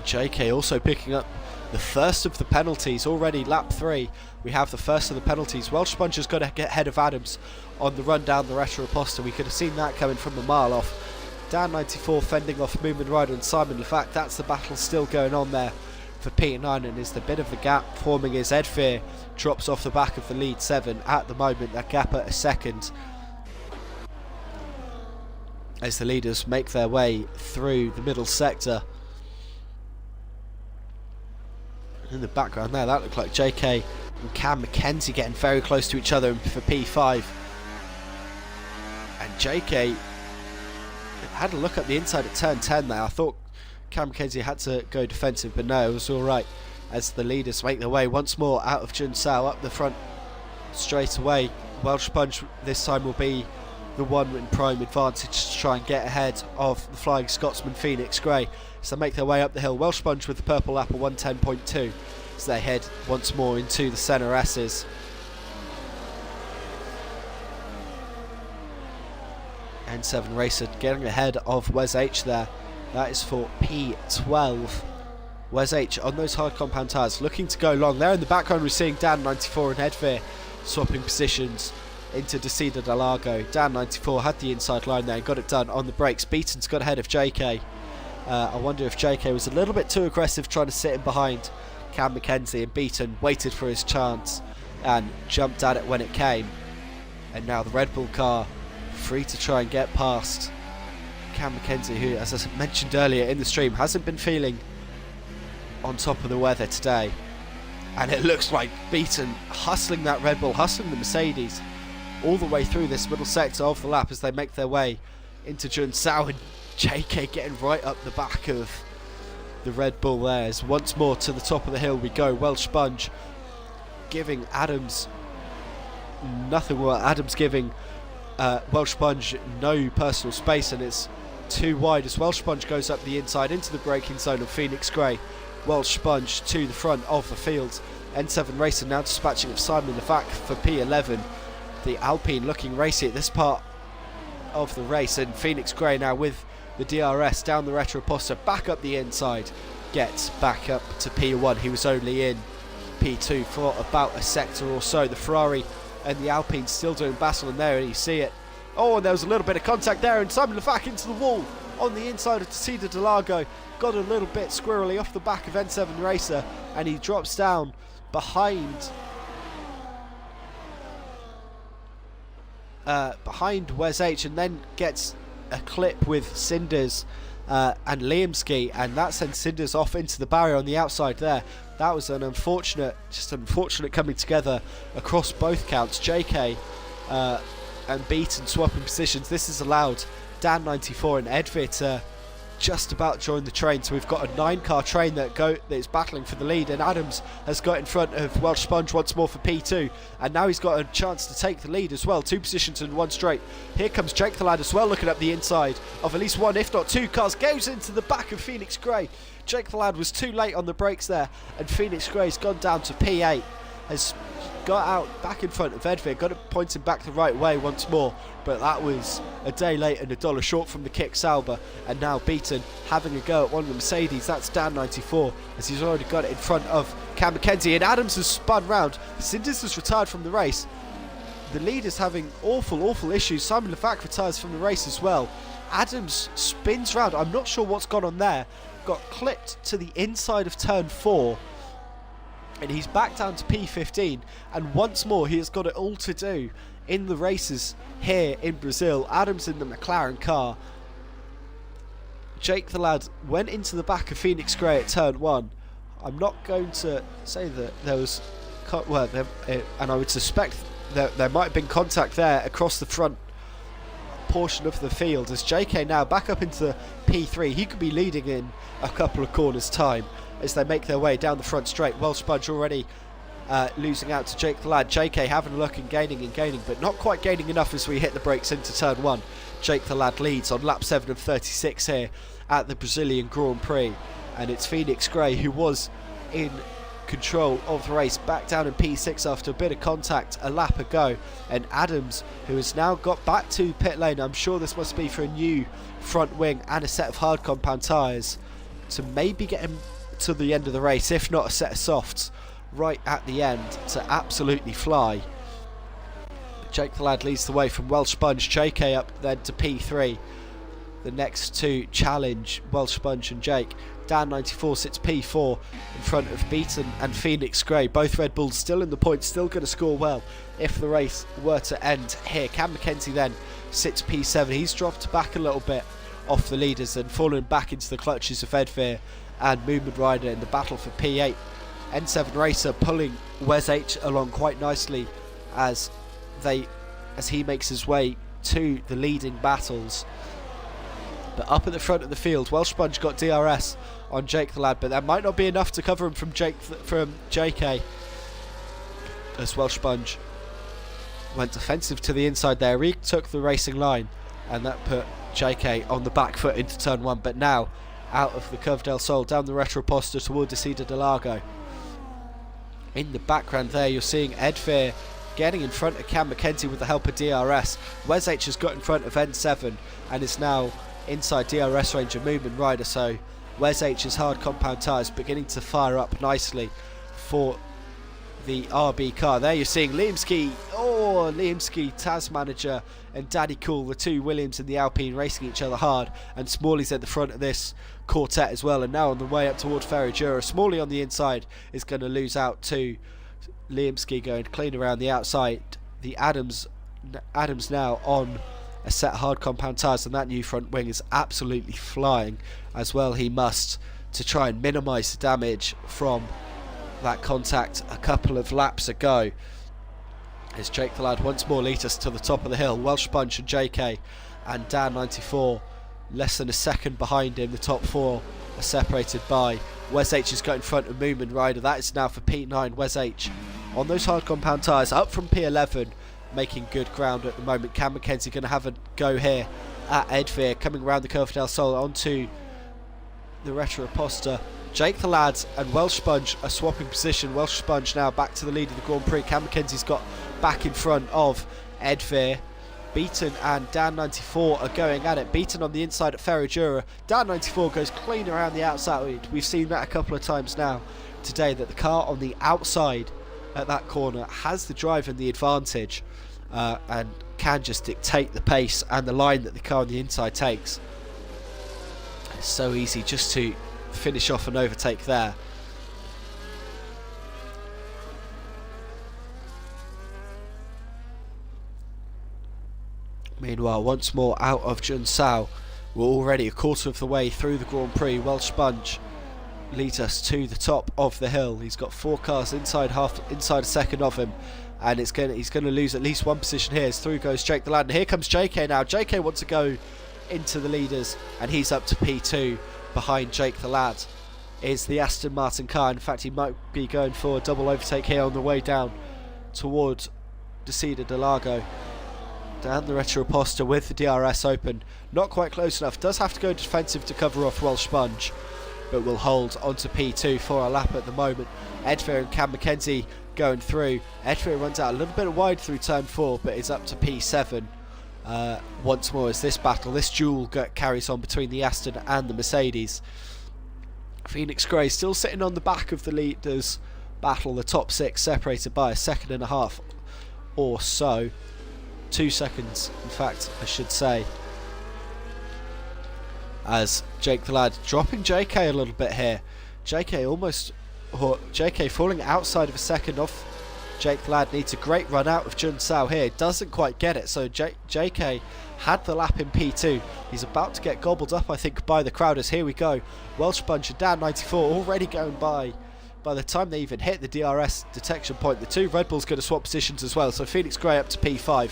JK also picking up the first of the penalties already. Lap 3 we have the first of the penalties. Welsh Sponge has got to get ahead of Adams on the run down the Retroposta. We could have seen that coming from a mile off. Dan 94 fending off Moomin Rider and Simon Levac. That's the battle still going on there for P9, and is the bit of the gap forming as Edvir drops off the back of the lead 7 at the moment. That gap at a second as the leaders make their way through the middle sector. In the background there, that looked like JK and Cam McKenzie getting very close to each other for P5, and JK had a look at the inside at turn 10 there. I thought Cam McKenzie had to go defensive, but no, it was alright as the leaders make their way once more out of Junsao up the front straight away. Welsh Sponge this time will be the one in prime advantage to try and get ahead of the Flying Scotsman Phoenix Grey. So they make their way up the hill. Welsh Sponge with the purple lap of 1:10.2 as they head once more into the centre S's. N7 Racer getting ahead of Wes H there. That is for P12. Wes H on those hard compound tyres looking to go long. There in the background we're seeing Dan 94 and Edvir swapping positions into Desida Delago. Dan 94 had the inside line there and got it done on the brakes. Beaton's got ahead of JK. I wonder if JK was a little bit too aggressive trying to sit in behind Cam McKenzie, and Beaton waited for his chance and jumped at it when it came. And now the Red Bull car free to try and get past Cam McKenzie, who, as I mentioned earlier in the stream, hasn't been feeling on top of the weather today. And it looks like Beaton hustling that Red Bull, hustling the Mercedes all the way through this middle sector of the lap as they make their way into Junsao, and JK getting right up the back of the Red Bull there. As once more to the top of the hill we go. Welsh Sponge giving Adams nothing. Well, Adams giving Welsh Sponge no personal space, and it's too wide as Welsh Sponge goes up the inside into the braking zone of Phoenix Grey. Welsh Sponge to the front of the field. N7 Racer now dispatching of Simon Levac for P11. The Alpine looking racy at this part of the race, and Phoenix Grey now with the DRS down the Retroposta, back up the inside, gets back up to P1. He was only in P2 for about a sector or so. The Ferrari and the Alpine still doing battle in there, and you see it. Oh, and there was a little bit of contact there, and Simon Levac into the wall on the inside of Tessida Delago. Got a little bit squirrely off the back of N7 Racer, and he drops down behind Wes H, and then gets a clip with Cinders and Liamski, and that sends Cinders off into the barrier on the outside there. That was an unfortunate coming together across both counts. JK and Beaton swapping positions. This has allowed Dan94 and Edvir to just about join the train, so we've got a 9-car train that is battling for the lead, and Adams has got in front of Welsh Sponge once more for P2, and now he's got a chance to take the lead as well. 2 positions in 1 straight. Here comes Jake the Lad as well, looking up the inside of at least 1 if not 2 cars, goes into the back of Phoenix Grey. Jake the Lad was too late on the brakes there, and Phoenix Grey's gone down to P8, has got out back in front of Edvir, got it pointing back the right way once more, but that was a day late and $1 short from the kick Sauber. And now Beaton having a go at one of the Mercedes. That's Dan94, as he's already got it in front of Cam Mackenzie, and Adams has spun round. Cinders has retired from the race. The lead is having awful issues. Simon Levac retires from the race as well. Adams spins round. I'm not sure what's gone on there. Got clipped to the inside of turn 4, and he's back down to P15, and once more he has got it all to do in the races here in Brazil. Adams in the McLaren car. Jake the Lad went into the back of Phoenix Grey at turn 1. I'm not going to say that there was and I would suspect that there might have been contact there across the front portion of the field, as JK now back up into P3. He could be leading in a couple of corners time as they make their way down the front straight. Welsh Sponge already losing out to Jake the Lad. JK having a look and gaining, but not quite gaining enough as we hit the brakes into turn 1. Jake the Lad leads on lap 7 of 36 here at the Brazilian Grand Prix, and it's Phoenix Grey who was in control of the race, back down in P6 after a bit of contact a lap ago, and Adams, who has now got back to pit lane. I'm sure this must be for a new front wing and a set of hard compound tyres to maybe get him to the end of the race, if not a set of softs right at the end to absolutely fly. But Jake the Lad leads the way from Welsh Sponge. JK up then to P3. The next 2 challenge Welsh Sponge and Jake. Dan94 sits P4 in front of Beaton and Phoenix Grey. Both Red Bulls still in the points, still going to score well if the race were to end here. Cam Mackenzie then sits P7. He's dropped back a little bit off the leaders and fallen back into the clutches of Edvir and Movement Rider in the battle for P8. N7 Racer pulling Wes H along quite nicely as he makes his way to the leading battles. But up at the front of the field, Welsh Sponge got DRS on Jake the Lad, but that might not be enough to cover him from JK, as Welsh Sponge went defensive to the inside there. He took the racing line, and that put JK on the back foot into turn 1. But now out of the Curve del Sol down the Retroposta toward Tessida Delago. In the background there you're seeing Edvir getting in front of Cam Mackenzie with the help of DRS. Wes H has got in front of N7 and is now inside DRS range of Movement Rider, so Wes H's hard compound tyres beginning to fire up nicely for the RB car. There you're seeing Liamski, Taz Manager and Daddy Cool, the 2 Williams in the Alpine, racing each other hard, and Smalley's at the front of this quartet as well, and now on the way up toward Ferragura. Smalley on the inside is going to lose out to Liamski, going clean around the outside. The Adams now on a set of hard compound tyres, and that new front wing is absolutely flying as well. He must, to try and minimise the damage from that contact a couple of laps ago. As Jake the Lad once more leads us to the top of the hill. Welsh Sponge and JK and Dan94 less than a second behind him. The top 4 are separated by Wes H has got in front of Movement Rider. That is now for P9. Wes H on those hard compound tyres, up from P11, making good ground at the moment. Cam Mackenzie going to have a go here at Edveer, coming around the Curve del Sol onto the Retro Aposta. Jake the Lad and Welsh Sponge are swapping position. Welsh Sponge now back to the lead of the Grand Prix. Cam Mackenzie's got back in front of Edveer. Beaton and Dan94 are going at it. Beaton on the inside at Ferradura. Dan94 goes clean around the outside. We've seen that a couple of times now today, that the car on the outside at that corner has the drive and the advantage, and can just dictate the pace and the line that the car on the inside takes. It's so easy just to finish off an overtake there. Meanwhile, once more out of Junsao, we're already a quarter of the way through the Grand Prix. Welsh Sponge leads us to the top of the hill. He's got 4 cars inside a second of him, and he's going to lose at least 1 position here. As through goes Jake the Lad, and here comes JK now. JK wants to go into the leaders, and he's up to P2 behind Jake the Lad. Is the Aston Martin car. In fact, he might be going for a double overtake here on the way down towards Desida de Lago. Down the Retro Aposta with the DRS open, not quite close enough, does have to go defensive to cover off Welsh Sponge, but will hold onto P2 for a lap at the moment. Edveer and Cam Mackenzie going through. Edveer runs out a little bit wide through turn 4, but is up to P7 once more as this duel carries on between the Aston and the Mercedes. Phoenix Grey still sitting on the back of the leaders battle, the top 6 separated by a second and a half or so. 2 seconds, in fact, I should say. As Jake the Lad dropping JK a little bit here. JK falling outside of a second off. Jake the Lad needs a great run out of Junsao here. Doesn't quite get it, so JK had the lap in P2. He's about to get gobbled up, I think, by the crowders. Here we go. Welsh Sponge and Dan94 already going by. By the time they even hit the DRS detection point, the 2 Red Bulls going to swap positions as well. So Phoenix Grey up to P5.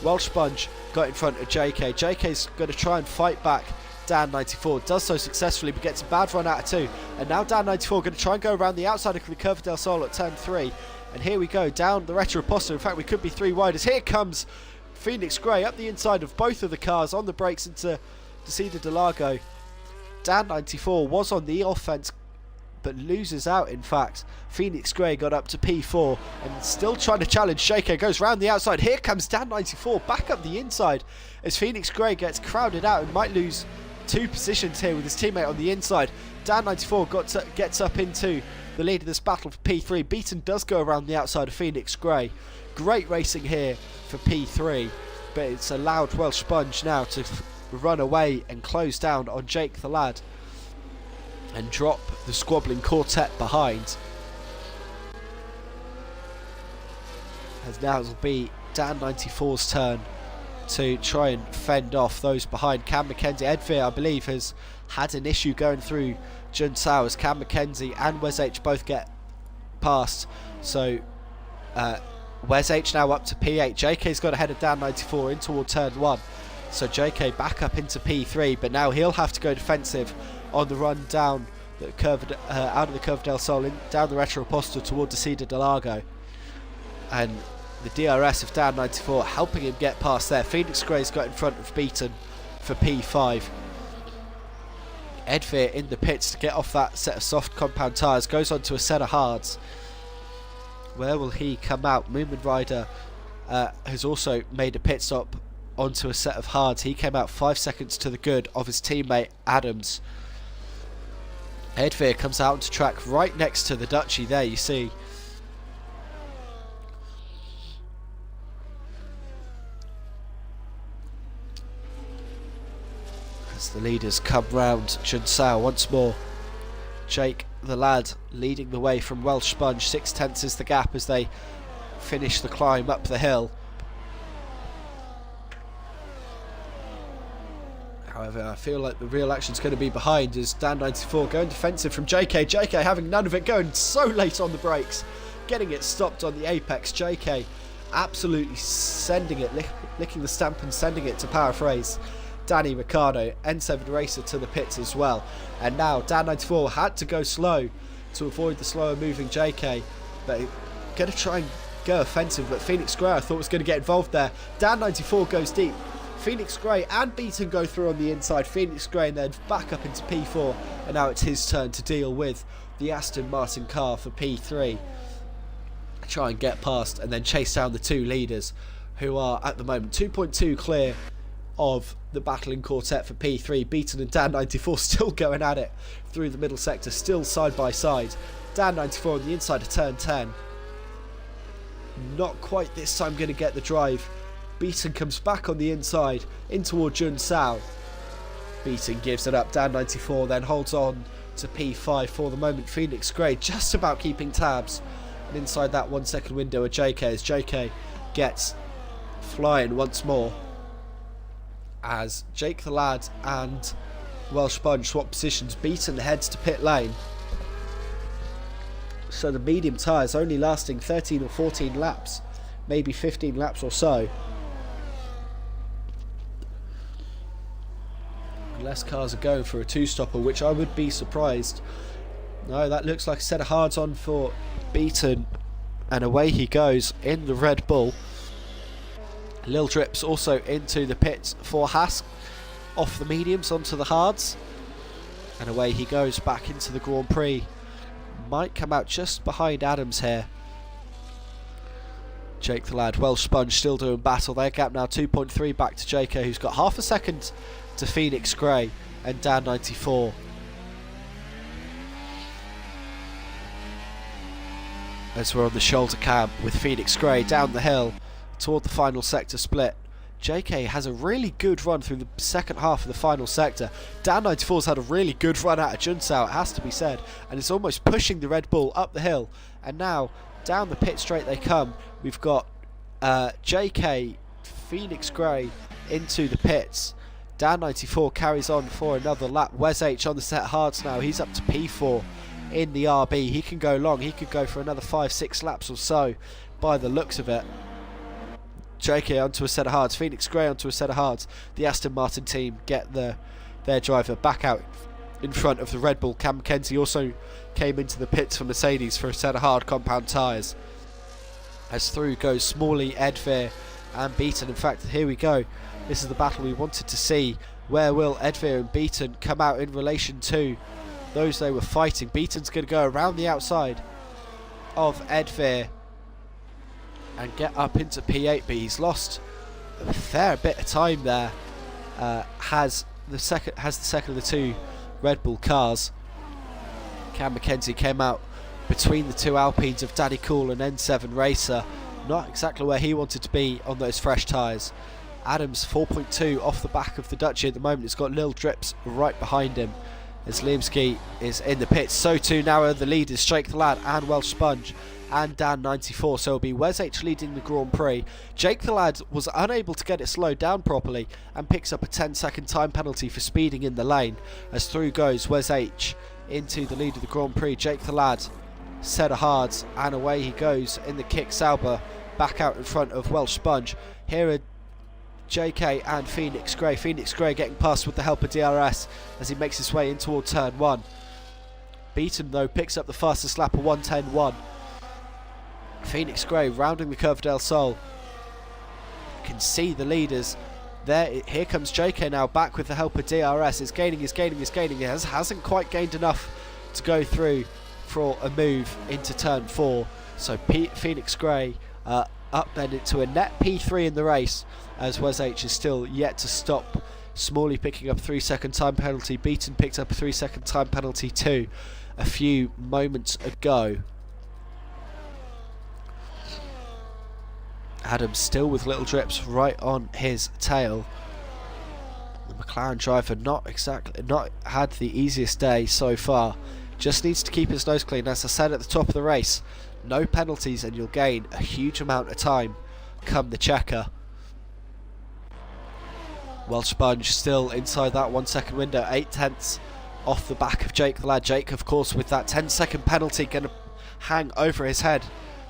Welsh Sponge got in front of JK. JK's going to try and fight back Dan94. Does so successfully, but gets a bad run out of 2. And now Dan94 going to try and go around the outside of the Curva del Sol at turn 3. And here we go, down the Retro Aposta. In fact, we could be 3 wide, as here comes Phoenix Grey up the inside of both of the cars on the brakes into Desida de Lago. Dan94 was on the offense, but loses out. In fact, Phoenix Grey got up to P4 and still trying to challenge Shaker. Goes round the outside. Here comes Dan94 back up the inside as Phoenix Grey gets crowded out and might lose 2 positions here with his teammate on the inside. Dan94 gets up into the lead of this battle for P3. Beaton does go around the outside of Phoenix Grey. Great racing here for P3, but it's allowed Welsh Sponge now to run away and close down on Jake the Lad and drop the squabbling quartet behind. As now it'll be Dan94's turn to try and fend off those behind. Cam Mackenzie, Edveer, I believe, has had an issue going through Junsao as Cam Mackenzie and Wes H both get past. So Wes H now up to P8. JK's got ahead of Dan94 in toward turn 1. So JK back up into P3, but now he'll have to go defensive on the run down the curve, out of the Curva del Sol, down the Retro Aposta toward Desida de Lago. And the DRS of Dan94 helping him get past there. Phoenix Grey's got in front of Beaton for P5. Edveer in the pits to get off that set of soft compound tyres, goes on to a set of hards. Where will he come out? Moomin Rider has also made a pit stop onto a set of hards. He came out 5 seconds to the good of his teammate Adams. Edveer comes out onto track right next to the Dutchie there, you see. As the leaders come round Junsao once more. Jake the Lad leading the way from Welsh Sponge. 6/10 is the gap as they finish the climb up the hill. However, I feel like the real action's going to be behind as Dan94 going defensive from JK. JK having none of it, going so late on the brakes, getting it stopped on the apex. JK absolutely sending it, licking the stamp and sending it, to paraphrase Danny Ricciardo, N7 racer, to the pits as well. And now Dan94 had to go slow to avoid the slower moving JK, but going to try and go offensive, but Phoenix Grey I thought was going to get involved there. Dan 94 goes deep. Phoenix Grey and Beaton go through on the inside. Phoenix Grey and then back up into P4, and now it's his turn to deal with the Aston Martin car for P3. Try and get past and then chase down the two leaders, who are at the moment 2.2 clear of the battling quartet for P3. Beaton and Dan 94 still going at it through the middle sector, still side by side. Dan 94 on the inside of turn 10. Not quite this time going to get the drive. Beaton comes back on the inside in toward Jun Sao. Beaton gives it up. Dan 94 then holds on to P5 for the moment. Phoenix Grey just about keeping tabs. And inside that 1 second window of JK, as JK gets flying once more. As Jake the Lad and Welsh Sponge swap positions. Beaton heads to pit lane. So the medium tyres only lasting 13 or 14 laps. Maybe 15 laps or so. Unless cars are going for a two-stopper, which I would be surprised. No, that looks like a set of hards on for Beaton. And away he goes in the Red Bull. Lil Drips also into the pits for Haas. Off the mediums onto the hards. And away he goes back into the Grand Prix. Might come out just behind Adams here. Jake the Lad, Welsh Sponge still doing battle. Their gap now 2.3 back to JK, who's got half a second to Phoenix Grey and Dan 94. As we're on the shoulder cam with Phoenix Grey down the hill toward the final sector split. JK has a really good run through the second half of the final sector. Dan 94's had a really good run out of Junsao, it has to be said, and it's almost pushing the Red Bull up the hill. And now down the pit straight they come. We've got JK, Phoenix Grey into the pits. Dan 94 carries on for another lap. Wes H on the set hards now. He's up to P4 in the RB. He can go long. He could go for another 5-6 laps or so by the looks of it. JK onto a set of hards. Phoenix Grey onto a set of hards. The Aston Martin team get their driver back out in front of the Red Bull. Cam McKenzie also came into the pits for Mercedes for a set of hard compound tyres. As through goes Smalley, Edveer and Beaton. In fact, here we go. This is the battle we wanted to see. Where will Edveer and Beaton come out in relation to those they were fighting? Beaton's going to go around the outside of Edveer and get up into P8, but he's lost a fair bit of time there. Has the second of the two Red Bull cars. Cam McKenzie came out between the two Alpines of Daddy Cool and N7 Racer. Not exactly where he wanted to be on those fresh tyres. Adams 4.2 off the back of the Dutchie at the moment. It's got Lil Drips right behind him as Liamski is in the pits. So too now are the leaders, Jake the Lad and Welsh Sponge and Dan 94. So it'll be Wes H leading the Grand Prix. Jake the Lad was unable to get it slowed down properly and picks up a 10-second time penalty for speeding in the lane. As through goes Wes H into the lead of the Grand Prix. Jake the Lad, set of hards, and away he goes in the kick Sauber, back out in front of Welsh Sponge. Here are JK and Phoenix Grey. Phoenix Grey getting past with the help of DRS as he makes his way in toward turn 1. Beaton though picks up the fastest lap of 1:10.1. Phoenix Grey rounding the curve Del Sol. You can see the leaders there. Here comes JK now back with the help of DRS. It's gaining. He hasn't quite gained enough to go through for a move into turn 4. So Phoenix Grey up then into a net P3 in the race, as Wes H is still yet to stop. Smalley picking up a 3-second time penalty. Beaton picked up a 3-second time penalty too a few moments ago. Adams still with Little Drips right on his tail. The McLaren driver not had the easiest day so far. Just needs to keep his nose clean. As I said at the top of the race, no penalties and you'll gain a huge amount of time come the checker. Welsh Sponge still inside that 1-second window, 8/10 off the back of Jake the Lad. Jake, of course, with that 10-second penalty going to hang over his head.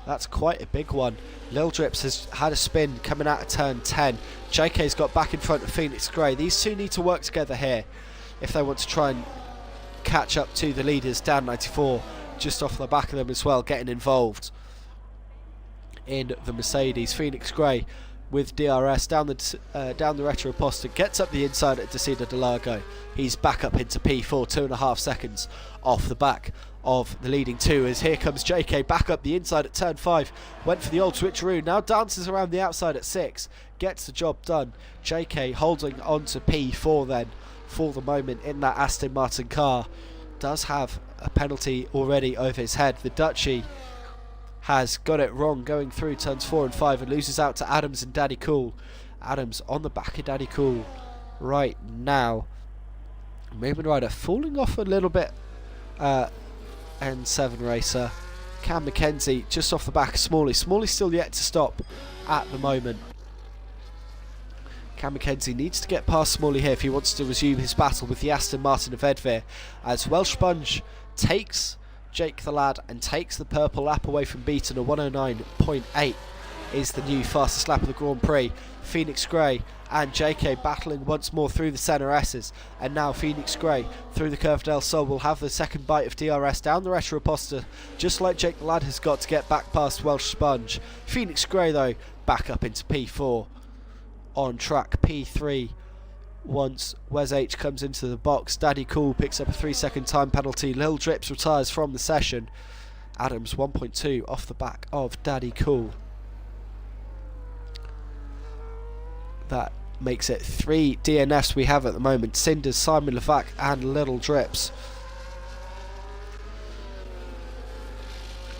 That's quite a big one. Lil Drips has had a spin coming out of turn 10. JK's got back in front of Phoenix Grey. These two need to work together here if they want to try and catch up to the leaders. Dan 94 just off the back of them as well, getting involved. in the Mercedes. Phoenix Grey with DRS down the retro poster, gets up the inside at Interlagos. He's back up into P4, 2.5 seconds off the back of the leading two, as here comes JK back up the inside at turn 5, went for the old switcheroo, now dances around the outside at 6, gets the job done. JK holding on to P4 then for the moment in that Aston Martin car, does have a penalty already over his head. The Dutchie has got it wrong going through turns 4 and 5 and loses out to Adams and Daddy Cool. Adams on the back of Daddy Cool right now. Raymond Ryder falling off a little bit. N7 racer Cam McKenzie just off the back of Smalley. Smalley still yet to stop at the moment. Cam McKenzie needs to get past Smalley here if he wants to resume his battle with the Aston Martin of Edvir, as Welsh Sponge takes Jake the Lad and takes the purple lap away from Beaton. A 109.8 is the new fastest lap of the Grand Prix. Phoenix Grey and JK battling once more through the centre S's, and now Phoenix Grey through the Curve del Sol will have the second bite of DRS down the retro poster, just like Jake the Lad has got to get back past Welsh Sponge. Phoenix Grey though back up into P4 on track. P3 once Wes H comes into the box. Daddy Cool picks up a 3-second time penalty. Lil Drips retires from the session. Adams 1.2 off the back of Daddy Cool. That makes it 3 DNFs we have at the moment. Cinders, Simon Levac and Little Drips.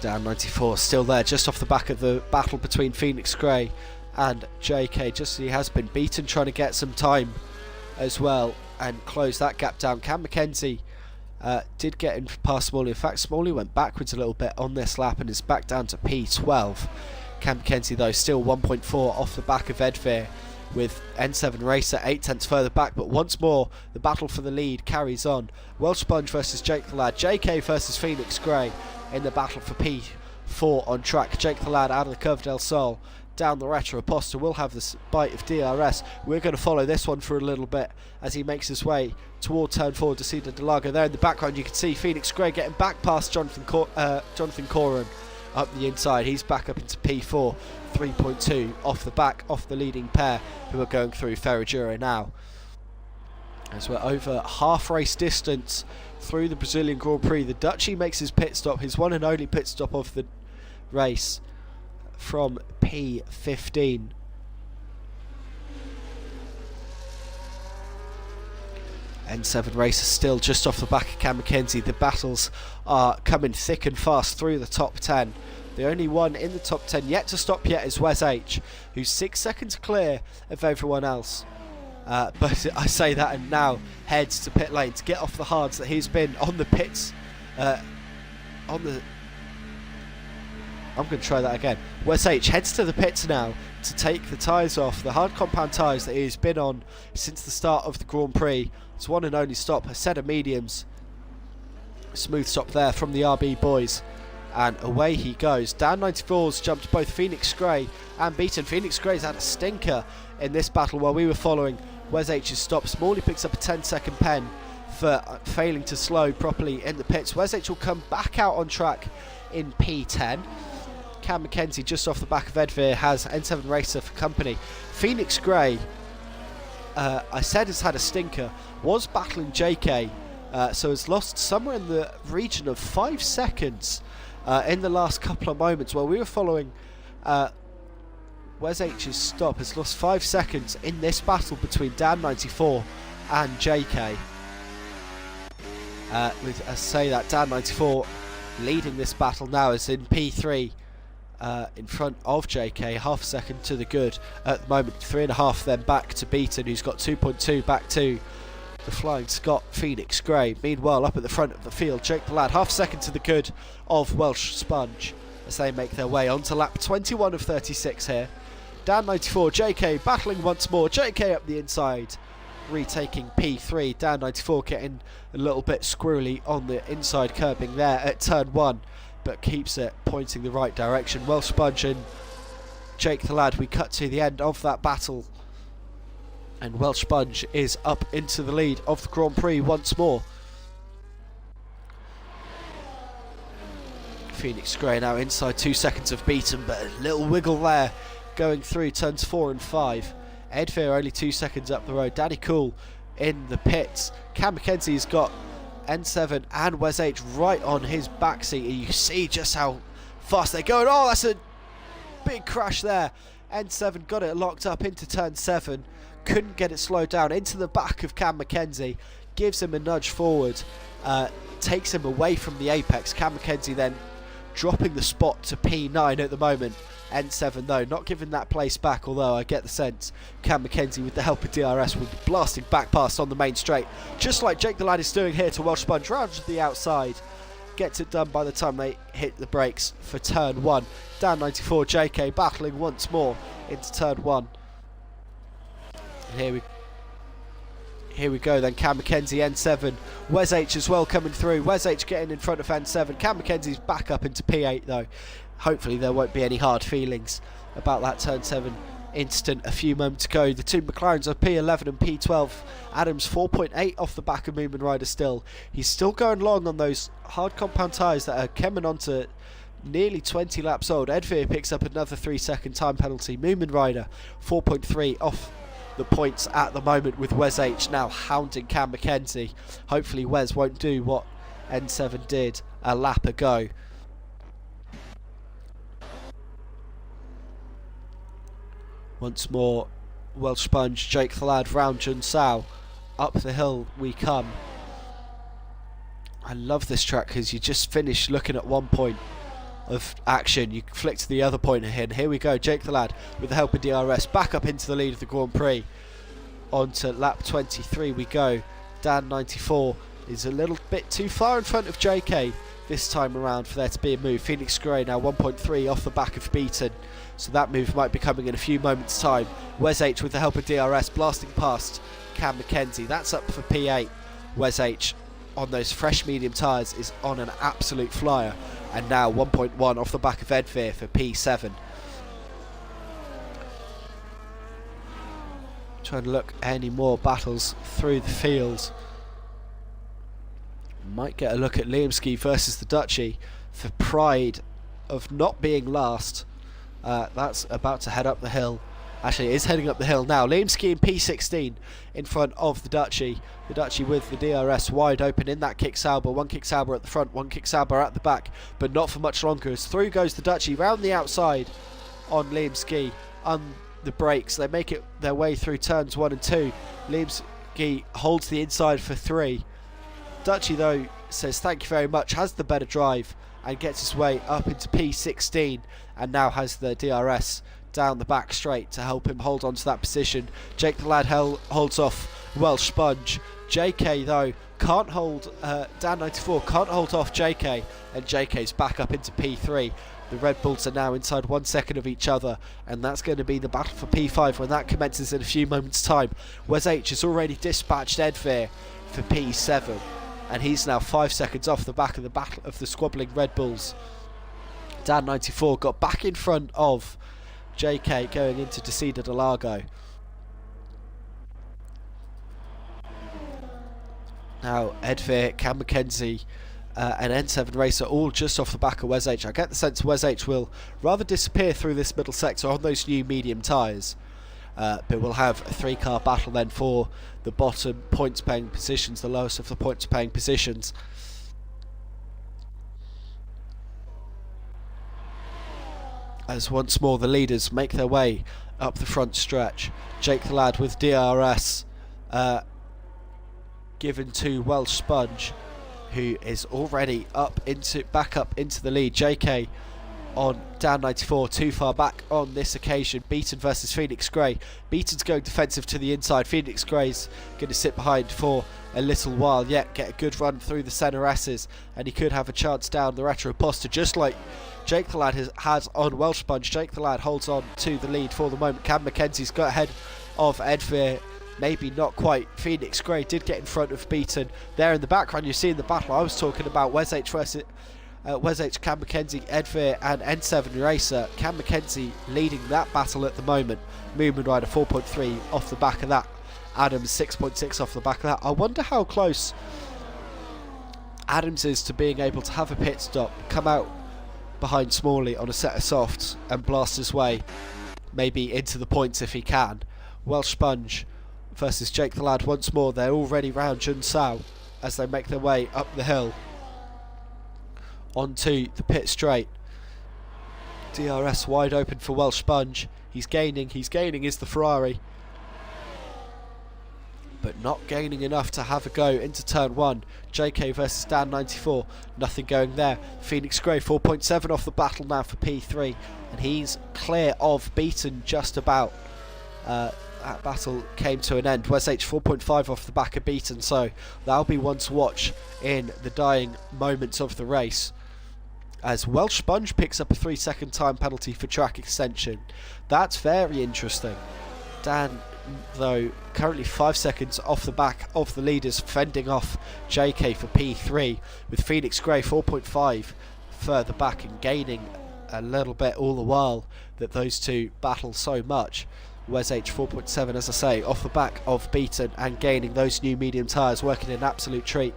Down 94 still there just off the back of the battle between Phoenix Grey and JK, just as he has been beaten, trying to get some time as well and close that gap down. Cam McKenzie did get in past Smalley. In fact, Smalley went backwards a little bit on this lap and is back down to P12. Cam McKenzie though still 1.4 off the back of Edvir, with N7 Racer 8 tenths further back, but once more the battle for the lead carries on. Welsh Sponge versus Jake the Lad, JK versus Phoenix Grey in the battle for P4 on track. Jake the Lad out of the Curve del Sol down the retro poster will have this bite of DRS. We're going to follow this one for a little bit as he makes his way toward turn 4 to see the Delago. There in the background you can see Phoenix Grey getting back past Jonathan Coran up the inside. He's back up into P4, 3.2 off the back of the leading pair who are going through Ferradura now. As we're over half race distance through the Brazilian Grand Prix, the Dutchie makes his pit stop, his one and only pit stop of the race, from P15. N7 Racer still just off the back of Cam McKenzie. The battles are coming thick and fast through the top 10. The only one in the top 10 yet to stop yet is Wes H, who's 6 seconds clear of everyone else. But I say that and now heads to pit lane to get off the hards that he's been on the pits. I'm going to try that again. Wes H heads to the pits now to take the tyres off, the hard compound tyres that he's been on since the start of the Grand Prix. It's one and only stop, a set of mediums. Smooth stop there from the RB boys. And away he goes. Dan 94's jumped both Phoenix Grey and Beaton. Phoenix Grey's had a stinker in this battle while we were following Wes H's stop. Smalley picks up a 10-second pen for failing to slow properly in the pits. Wes H will come back out on track in P10. Cam McKenzie just off the back of Edvir has N7 Racer for company. Phoenix Grey, I said has had a stinker, was battling JK, so has lost somewhere in the region of 5 seconds in the last couple of moments while we were following Wes H's stop. Has lost 5 seconds in this battle between Dan 94 and JK. With, I say that, Dan 94 leading this battle now is in P3 in front of JK, half a second to the good at the moment. 3.5 then back to Beaton, who's got 2.2 back to the Flying Scot Phoenix Grey. Meanwhile, up at the front of the field, Jake the Lad, half a second to the good of Welsh Sponge as they make their way onto lap 21 of 36 here. Dan 94, JK battling once more. JK up the inside, retaking P3. Dan 94 getting a little bit squirrely on the inside curbing there at turn 1, but keeps it pointing the right direction. Welsh Sponge and Jake the Lad, we cut to the end of that battle, and Welsh Sponge is up into the lead of the Grand Prix once more. Phoenix Grey now inside 2 seconds of Beaton, but a little wiggle there going through turns 4 and 5. Edveer only 2 seconds up the road. Danny Cool in the pits. Cam Mackenzie's got N7 and Wes H right on his backseat, and you see just how fast they're going. Oh, that's a big crash there. N7 got it locked up into turn 7, couldn't get it slowed down into the back of Cam Mackenzie, gives him a nudge forward, takes him away from the apex. Cam Mackenzie then dropping the spot to P9 at the moment. N7 though not giving that place back, although I get the sense Cam Mackenzie with the help of DRS will be blasting back past on the main straight, just like Jake the Lad is doing here to Welsh Sponge, round to the outside. Gets it done by the time they hit the brakes for turn 1. Down 94, JK battling once more into turn 1. And here we go then. Cam Mackenzie, N7, Wes H as well coming through. Wes H getting in front of N7. Cam Mackenzie's back up into P8 though. Hopefully there won't be any hard feelings about that turn 7 incident a few moments ago. The two McLarens are P11 and P12. Adams 4.8 off the back of Moomin Rider still. He's still going long on those hard compound tyres that are coming onto nearly 20 laps old. Edveer picks up another 3-second time penalty. Moomin Rider 4.3 off the points at the moment, with Wes H now hounding Cam Mackenzie. Hopefully Wes won't do what N7 did a lap ago. Once more, Welsh Sponge, Jake the Lad, round Junsao. Up the hill we come. I love this track because you just finish looking at one point of action, you flick to the other point here, and here we go. Jake the Lad with the help of DRS back up into the lead of the Grand Prix. On to lap 23 we go. Dan 94 is a little bit too far in front of JK this time around for there to be a move. Phoenix Grey now 1.3 off the back of Beaton, so that move might be coming in a few moments time. Wes H with the help of DRS blasting past Cam Mackenzie. That's up for P8. Wes H on those fresh medium tyres is on an absolute flyer, and now 1.1 off the back of Edveer for P7. Trying to look any more battles through the field. Might get a look at Liamski versus the Duchy for pride of not being last. That's about to head up the hill. Actually, it is heading up the hill now. Liamski in P16 in front of the Duchy. The Duchy with the DRS wide open in that kick Sauber. One kick Sauber at the front, one kick Sauber at the back, but not for much longer as through goes the Duchy round the outside on Liamski on the brakes. They make it their way through turns 1 and 2. Liamski holds the inside for 3. Duchy though says thank you very much, has the better drive and gets his way up into P16, and now has the DRS down the back straight to help him hold on to that position. Jake the Lad holds off Welsh Sponge. JK though can't hold, Dan 94 can't hold off JK, and JK's back up into P3. The Red Bulls are now inside 1 second of each other, and that's going to be the battle for P5 when that commences in a few moments time. Wes H has already dispatched Edveer for P7, and he's now 5 seconds off the back of the battle of the squabbling Red Bulls. Dan 94 got back in front of JK going into Desida de Lago. Now Edveer, Cam Mackenzie and N7 Racer all just off the back of Wes H. I get the sense Wes H will rather disappear through this middle sector on those new medium tyres, but we'll have a 3-car battle then for the bottom points paying positions, the lowest of the points paying positions. As once more the leaders make their way up the front stretch. Jake the Lad with DRS given to Welsh Sponge, who is already back up into the lead. JK on down 94, too far back on this occasion. Beaton versus Phoenix Grey. Beaton's going defensive to the inside. Phoenix Grey's going to sit behind for a little while, yet get a good run through the centre S's, and he could have a chance down the retro poster, just like Jake the Lad has on Welsh Sponge. Jake the Lad holds on to the lead for the moment. Cam Mackenzie's got ahead of Edveer. Maybe not quite. Phoenix Grey did get in front of Beaton. There in the background you're seeing the battle I was talking about. Wes H versus Wes H, Cam Mackenzie, Edveer and N7 Racer. Cam Mackenzie leading that battle at the moment. Moomin Rider 4.3 off the back of that. Adams 6.6 off the back of that. I wonder how close Adams is to being able to have a pit stop, come out behind Smalley on a set of softs and blast his way maybe into the points if he can. Welsh Sponge versus Jake the Lad once more. They're already round Jun Sao as they make their way up the hill onto the pit straight. DRS wide open for Welsh Sponge. He's gaining is the Ferrari, but not gaining enough to have a go into turn 1. JK versus Dan 94, nothing going there. Phoenix Grey 4.7 off the battle now for P3, and he's clear of Beaton just about. That battle came to an end. Wes H 4.5 off the back of Beaton, so that'll be one to watch in the dying moments of the race, as Welsh Sponge picks up a 3-second time penalty for track extension. That's very interesting. Dan, though, currently 5 seconds off the back of the leaders, fending off JK for P3, with Phoenix Grey 4.5 further back and gaining a little bit all the while that those two battle so much. Wes H 4.7, as I say, off the back of Beaton and gaining those new medium tyres, working an absolute treat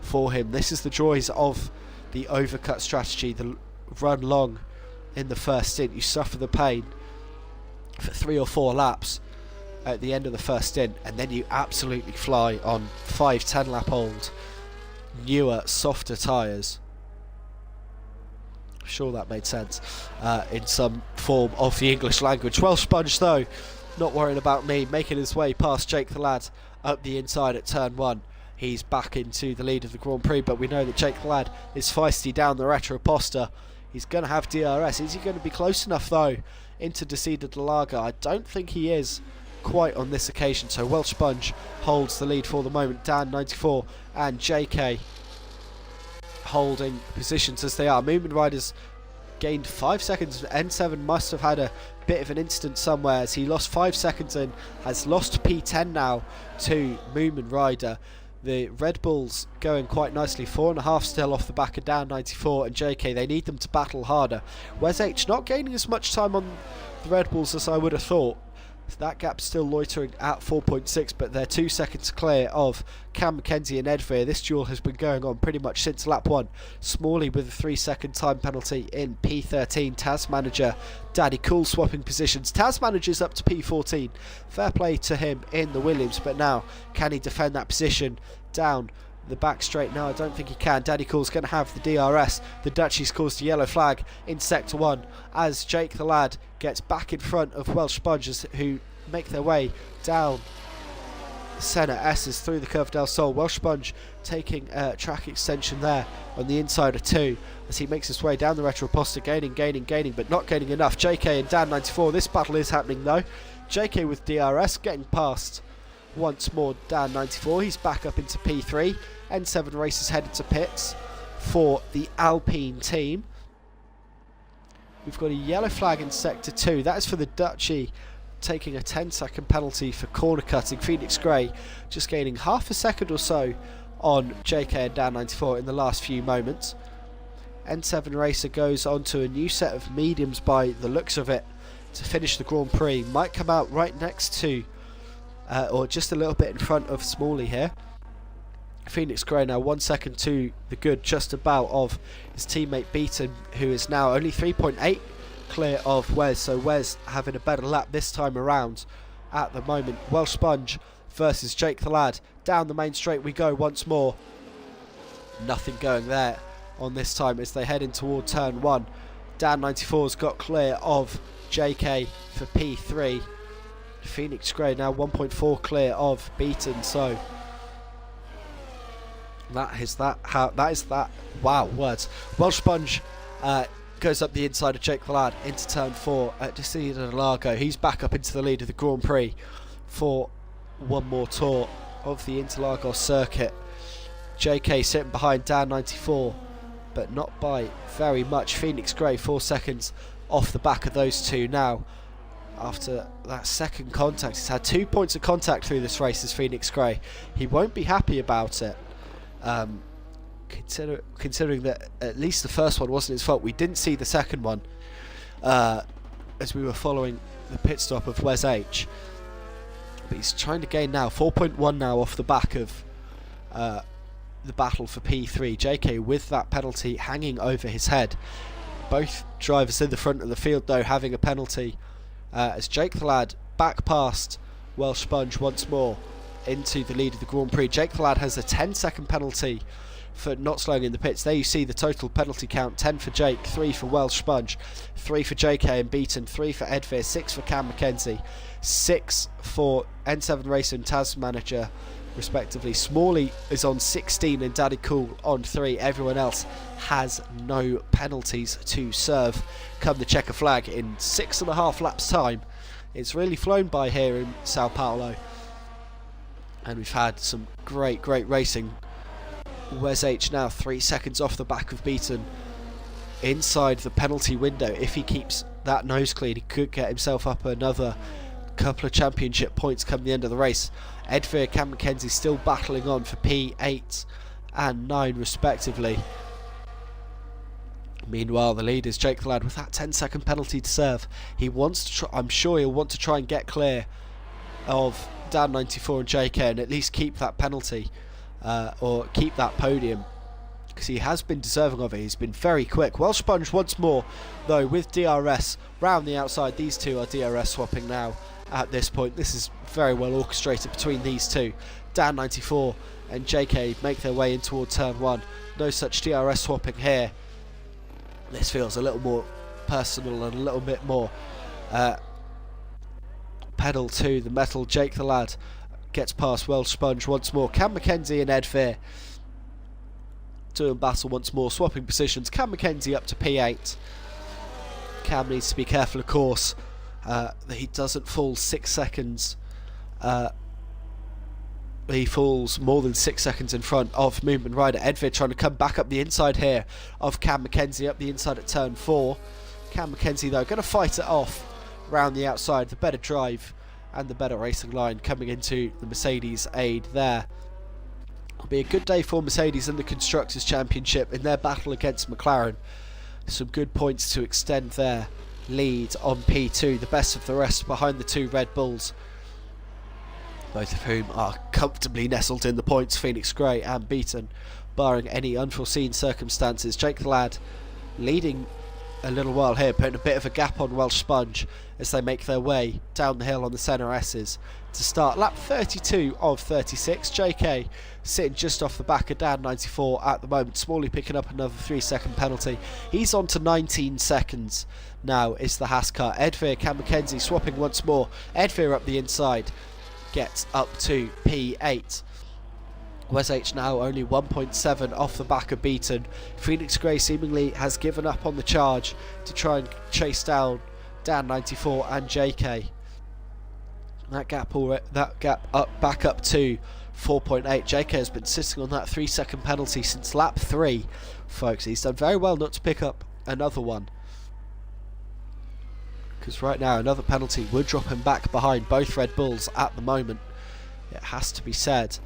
for him. This is the joys of the overcut strategy, the run long in the first stint. You suffer the pain for 3 or 4 laps at the end of the first stint, and then you absolutely fly on 5-10 lap old newer, softer tyres. I'm sure that made sense in some form of the English language. Welsh Sponge, though, not worrying about me, making his way past Jake the Lad up the inside at turn 1. He's back into the lead of the Grand Prix, but we know that Jake the Lad is feisty down the Retro Posta. He's going to have DRS. Is he going to be close enough, though, into Decida de Laga? I don't think he is quite on this occasion, so Welsh Sponge holds the lead for the moment. Dan 94 and JK holding positions as they are. Moomin Riders gained 5 seconds. N7 must have had a bit of an incident somewhere, as he lost 5 seconds and has lost P10 now to Moomin Rider. The Red Bulls going quite nicely, 4.5 still off the back of Dan 94 and JK. They need them to battle harder. Wes H not gaining as much time on the Red Bulls as I would have thought. That gap's still loitering at 4.6, but they're 2 seconds clear of Cam McKenzie and Ed Veer. This duel has been going on pretty much since lap 1. Smalley with a 3-second time penalty in P13. Taz Manager Daddy Cool swapping positions. Taz Manager's up to P14. Fair play to him in the Williams, but now can he defend that position down the back straight? No, I don't think he can. Daddy Cool's going to have the DRS. The Dutchies caused a yellow flag in sector 1 as Jake the Lad gets back in front of Welsh Sponges, who make their way down Senna S's through the Curve del Sol. Welsh Sponge taking a track extension there on the inside of 2 as he makes his way down the Retro Posta, gaining, but not gaining enough. JK and Dan 94. This battle is happening though. JK with DRS getting past once more Dan 94. He's back up into P3. N7 races headed to pits for the Alpine team. We've got a yellow flag in sector 2. That is for the Dutchie taking a 10-second penalty for corner cutting. Phoenix Grey just gaining half a second or so on JK and Dan 94 in the last few moments. N7 racer goes on to a new set of mediums by the looks of it to finish the Grand Prix. Might come out right next to or just a little bit in front of Smalley here. Phoenix Grey now 1 second to the good just about of his teammate Beaton, who is now only 3.8 clear of Wes, so Wes having a better lap this time around at the moment. Welsh Sponge versus Jake the Lad. Down the main straight we go once more. Nothing going there on this time as they head in toward turn 1. Dan 94's got clear of JK for P3. Phoenix Grey now 1.4 clear of Beaton, so that is that. Wow, words. Welsh Sponge goes up the inside of Jake the Lad into turn 4 at Decida de Lago. He's back up into the lead of the Grand Prix for one more tour of the Interlagos Circuit. JK sitting behind Dan 94, but not by very much. Phoenix Grey 4 seconds off the back of those two now. After that second contact, he's had 2 points of contact through this race as Phoenix Grey. He won't be happy about it. Considering that at least the first one wasn't his fault. We didn't see the second one as we were following the pit stop of Wes H. But he's trying to gain now. 4.1 now off the back of the battle for P3. JK with that penalty hanging over his head Both drivers in the front of the field though having a penalty, as Jake the Lad back past Welsh Sponge once more into the lead of the Grand Prix. Jake the Lad has a 10-second penalty for not slowing in the pits. There you see the total penalty count: 10 for Jake, 3 for Welsh Sponge, 3 for JK and Beaton, 3 for Edveer, 6 for Cam McKenzie, 6 for N7 Racer and Taz Manager respectively. Smalley is on 16 and Daddy Cool on 3. Everyone else has no penalties to serve come the checker flag in 6.5 laps time. It's really flown by here in Sao Paulo, and we've had some great racing. Wes H now 3 seconds off the back of Beaton inside the penalty window. If he keeps that nose clean, he could get himself up another couple of championship points come the end of the race. Edveer, Cam McKenzie still battling on for P8 and 9 respectively. Meanwhile, the lead is Jake the Lad with that 10-second penalty to serve. He wants to try, I'm sure he'll want to try and get clear of Dan 94 and JK and at least keep that penalty, or keep that podium, because he has been deserving of it. He's been very quick. Welsh Sponge once more though with DRS round the outside. These two are DRS swapping now at this point. This is very well orchestrated between these two. Dan 94 and JK make their way in toward turn 1. No such DRS swapping here. This feels a little more personal and a little bit more pedal to the metal. Jake the Lad gets past Welsh Sponge once more. Cam McKenzie and Edveer doing battle once more, swapping positions. Cam McKenzie up to P8. Cam needs to be careful, of course, that he doesn't fall 6 seconds. He falls more than 6 seconds in front of Movement Rider. Edveer trying to come back up the inside here of Cam McKenzie up the inside at turn 4. Cam McKenzie though going to fight it off round the outside. The better drive and the better racing line coming into the Mercedes aid there. It'll be a good day for Mercedes in the Constructors' Championship in their battle against McLaren. Some good points to extend their lead on P2, the best of the rest behind the 2 Red Bulls, both of whom are comfortably nestled in the points, Phoenix Grey and Beaton, barring any unforeseen circumstances. Jake the Lad leading a little while here, putting a bit of a gap on Welsh Sponge as they make their way down the hill on the centre S's to start lap 32 of 36. JK sitting just off the back of Dan 94 at the moment. Smalley picking up another 3-second penalty. He's on to 19 seconds now is the Haas car. Edveer, Cam McKenzie swapping once more. Edveer up the inside gets up to P8. Wes H now only 1.7 off the back of Beaton. Phoenix Grey seemingly has given up on the charge to try and chase down Dan 94 and JK. That gap up back up to 4.8. JK has been sitting on that 3-second penalty since lap 3, folks. He's done very well not to pick up another one, because right now another penalty would drop him back behind both Red Bulls at the moment, it has to be said.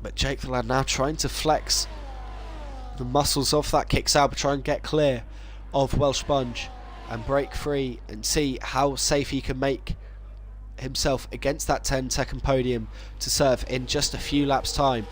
But Jake the Lad now trying to flex the muscles of that kick Sauber, try and get clear of Welsh Sponge and break free and see how safe he can make himself against that 10-second podium to serve in just a few laps time.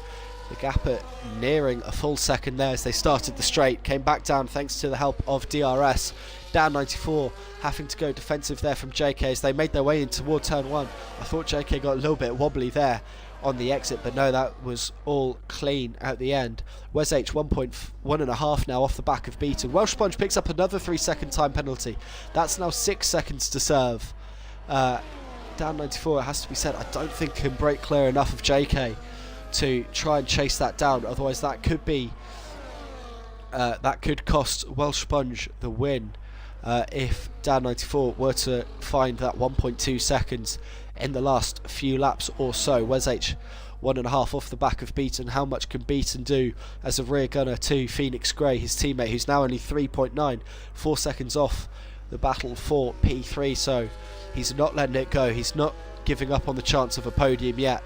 The gap at nearing a full second there as they started the straight, came back down thanks to the help of DRS. Down 94 having to go defensive there from JK as they made their way in toward turn 1. I thought JK got a little bit wobbly there on the exit, but no, that was all clean at the end. Wes H 1.5 now off the back of Beaton. Welsh Sponge picks up another 3-second time penalty. That's now 6 seconds to serve. Down 94, it has to be said, I don't think can break clear enough of JK to try and chase that down. Otherwise, that could be that could cost Welsh Sponge the win if Dan 94 were to find that 1.2 seconds in the last few laps or so. Wes H 1.5 off the back of Beaton. How much can Beaton do as a rear gunner to Phoenix Grey, his teammate, who's now only 3.9, 4 seconds off the battle for P3, so he's not letting it go. He's not giving up on the chance of a podium yet.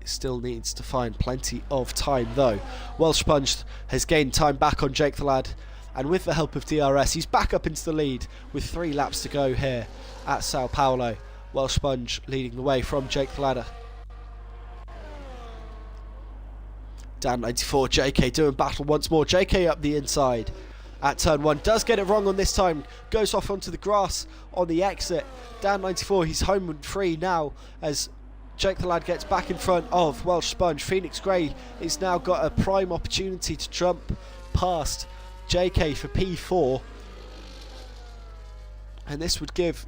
Still needs to find plenty of time though. Welsh Sponge has gained time back on Jake the Lad, and with the help of DRS he's back up into the lead with 3 laps to go here at Sao Paulo. Welsh Sponge leading the way from Jake the Lad. Dan 94, JK doing battle once more. JK up the inside at turn 1. Does get it wrong on this time. Goes off onto the grass on the exit. Dan 94, he's home and free now as Jake the Lad gets back in front of Welsh Sponge. Phoenix Grey has now got a prime opportunity to jump past JK for P4. And this would give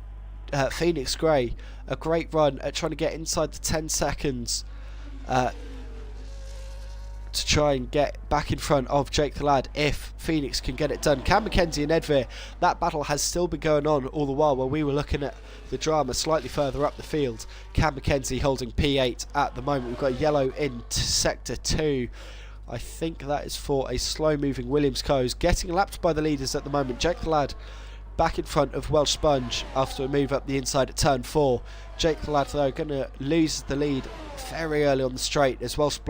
Phoenix Grey a great run at trying to get inside the 10 seconds to try and get back in front of Jake the Lad if Phoenix can get it done. Cam McKenzie and Edvir, that battle has still been going on all the while we were looking at the drama slightly further up the field. Cam McKenzie holding P8 at the moment. We've got yellow into sector 2. I think that is for a slow moving Williams Coes, getting lapped by the leaders at the moment. Jake the Lad back in front of Welsh Sponge after a move up the inside at turn 4. Jake the Lad though going to lose the lead very early on the straight as Welsh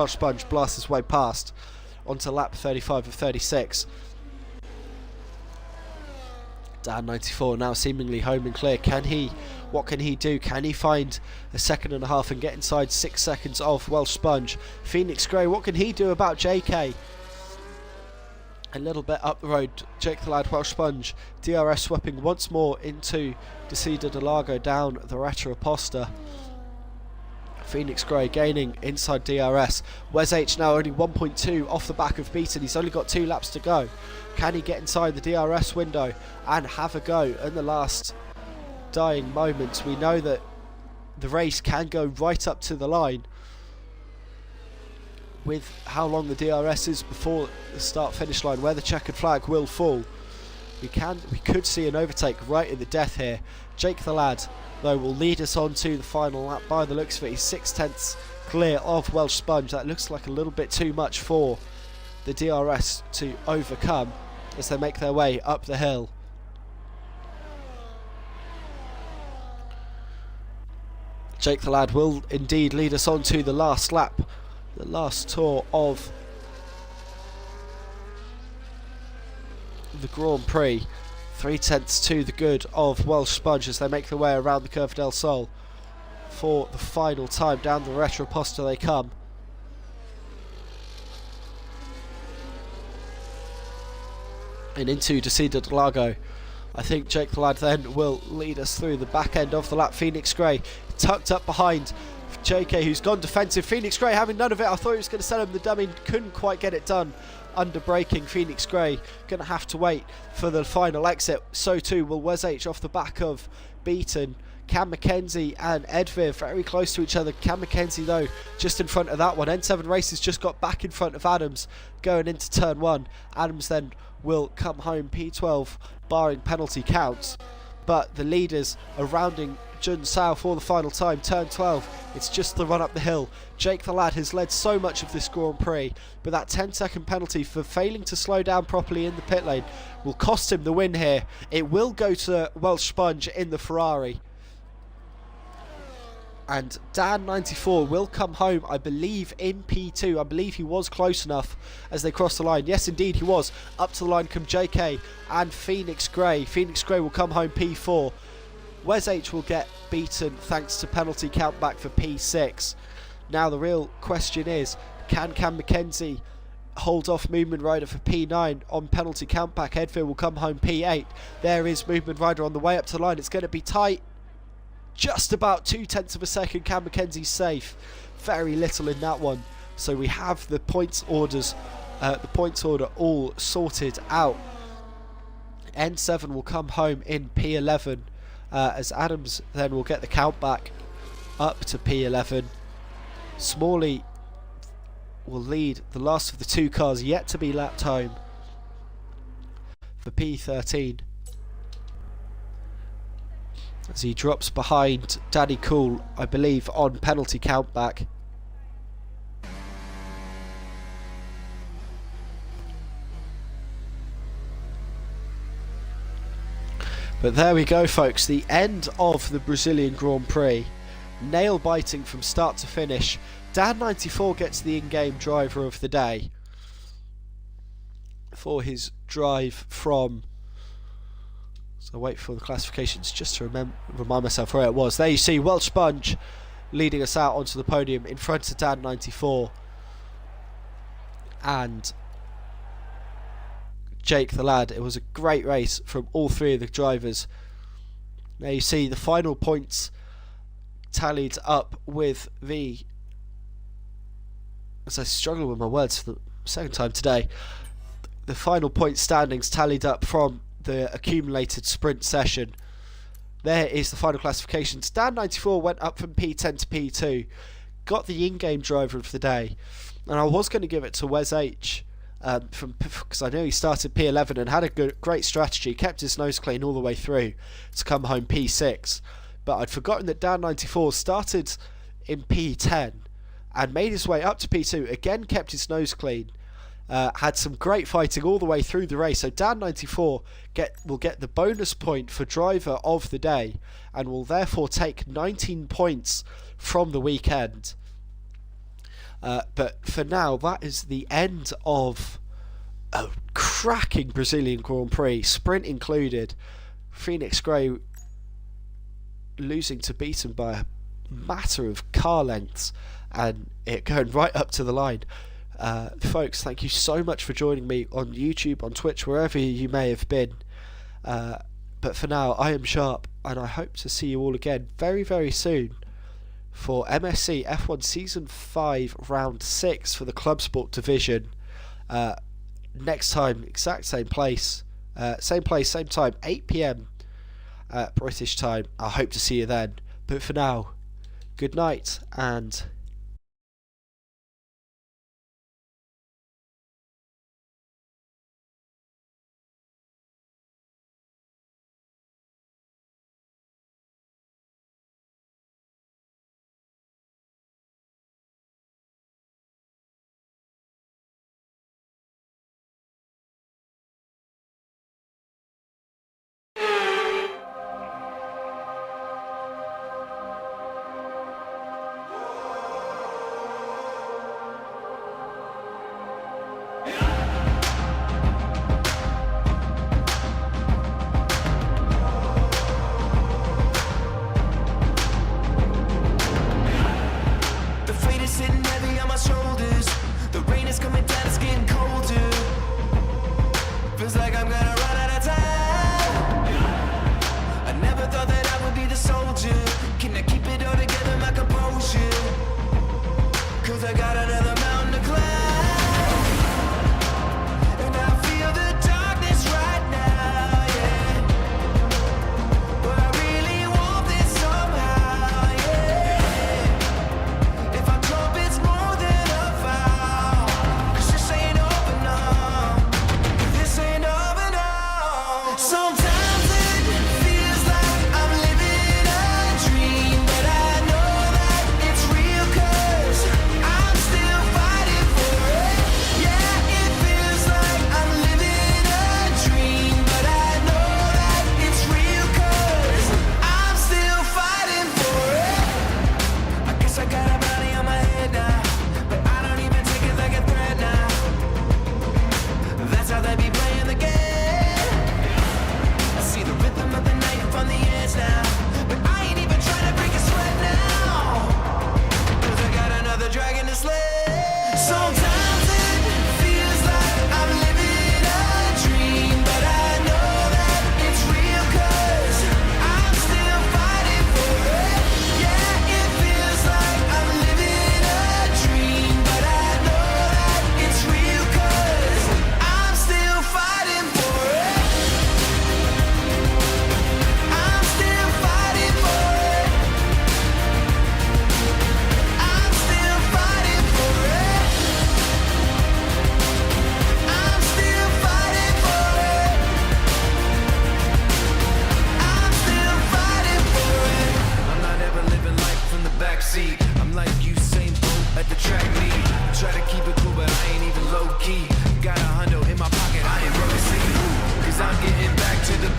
Sponge blasts his way past onto lap 35 of 36. Dan 94 now seemingly home and clear. What can he do? Can he find a second and a half and get inside 6 seconds of Welsh Sponge? Phoenix Grey, what can he do about JK? A little bit up the road, Jake the Lad, Welsh Sponge, DRS sweeping once more into Decida de Lago down the Retroposta. Phoenix Grey gaining inside DRS. Wes H now only 1.2 off the back of Beaton. He's only got 2 laps to go. Can he get inside the DRS window and have a go in the last dying moments? We know that the race can go right up to the line with how long the DRS is before the start finish line, where the checkered flag will fall. We could see an overtake right at the death here. Jake the Lad though will lead us on to the final lap by the looks of it. He's 6/10 clear of Welsh Sponge. That looks like a little bit too much for the DRS to overcome as they make their way up the hill. Jake the Lad will indeed lead us on to the last lap, the last tour of the Grand Prix. 3/10 to the good of Welsh Sponge as they make their way around the Curva del Sol for the final time. Down the Retroposta they come. And into Decida de Lago. I think Jake the Lad then will lead us through the back end of the lap. Phoenix Grey tucked up behind JK, who's gone defensive. Phoenix Grey having none of it. I thought he was going to send him the dummy, couldn't quite get it done. Under braking, Phoenix Grey going to have to wait for the final exit. So too will Wes H off the back of Beaton. Cam McKenzie and Edvir very close to each other. Cam McKenzie though just in front of that one. N7 Races just got back in front of Adams going into turn 1. Adams then will come home P12 barring penalty counts, but the leaders are rounding Jun Sao for the final time. Turn 12, it's just the run up the hill. Jake the Lad has led so much of this Grand Prix, but that 10-second penalty for failing to slow down properly in the pit lane will cost him the win here. It will go to Welsh Sponge in the Ferrari. And Dan 94 will come home, I believe, in P2. I believe he was close enough as they crossed the line. Yes, indeed, he was. Up to the line come JK and Phoenix Grey. Phoenix Grey will come home P4. Wes H will get beaten thanks to penalty count back for P6. Now the real question is, can Cam McKenzie hold off Movement Rider for P9 on penalty count back? Edvir will come home P8. There is Movement Rider on the way up to the line. It's going to be tight. Just about 0.2 of a second. Cam McKenzie's safe. Very little in that one. So we have the points orders, the points order all sorted out. N7 will come home in P11 as Adams then will get the count back up to P11. Smalley will lead the last of the 2 cars yet to be lapped home for P13. As he drops behind Danny Cool, I believe, on penalty countback. But there we go, folks, the end of the Brazilian Grand Prix. Nail biting from start to finish. Dan 94 gets the in-game driver of the day for his drive from... So wait for the classifications just to remind myself where it was. There you see Welsh Sponge leading us out onto the podium in front of Dan 94. and Jake the Lad. It was a great race from all three of the drivers. Now you see the final points tallied up with the, as I struggle with my words for the second time today, the final point standings tallied up from the accumulated sprint session. There is the final classifications. Dan94 went up from P10 to P2, got the in-game driver of the day, and I was going to give it to Wes H, because I know he started P11 and had a great strategy, kept his nose clean all the way through to come home P6, but I'd forgotten that Dan94 started in P10 and made his way up to P2, again kept his nose clean, had some great fighting all the way through the race. So Dan94 will get the bonus point for driver of the day and will therefore take 19 points from the weekend. But for now, that is the end of a cracking Brazilian Grand Prix, sprint included. Phoenix Grey losing to Beaton by a matter of car lengths and it going right up to the line. Folks, thank you so much for joining me on YouTube, on Twitch, wherever you may have been. But for now, I am Sharp, and I hope to see you all again very, very soon for MSC F1 Season 5 Round 6 for the Clubsport division. Next time, exact same place, same time, 8 PM British time. I hope to see you then. But for now, good night and...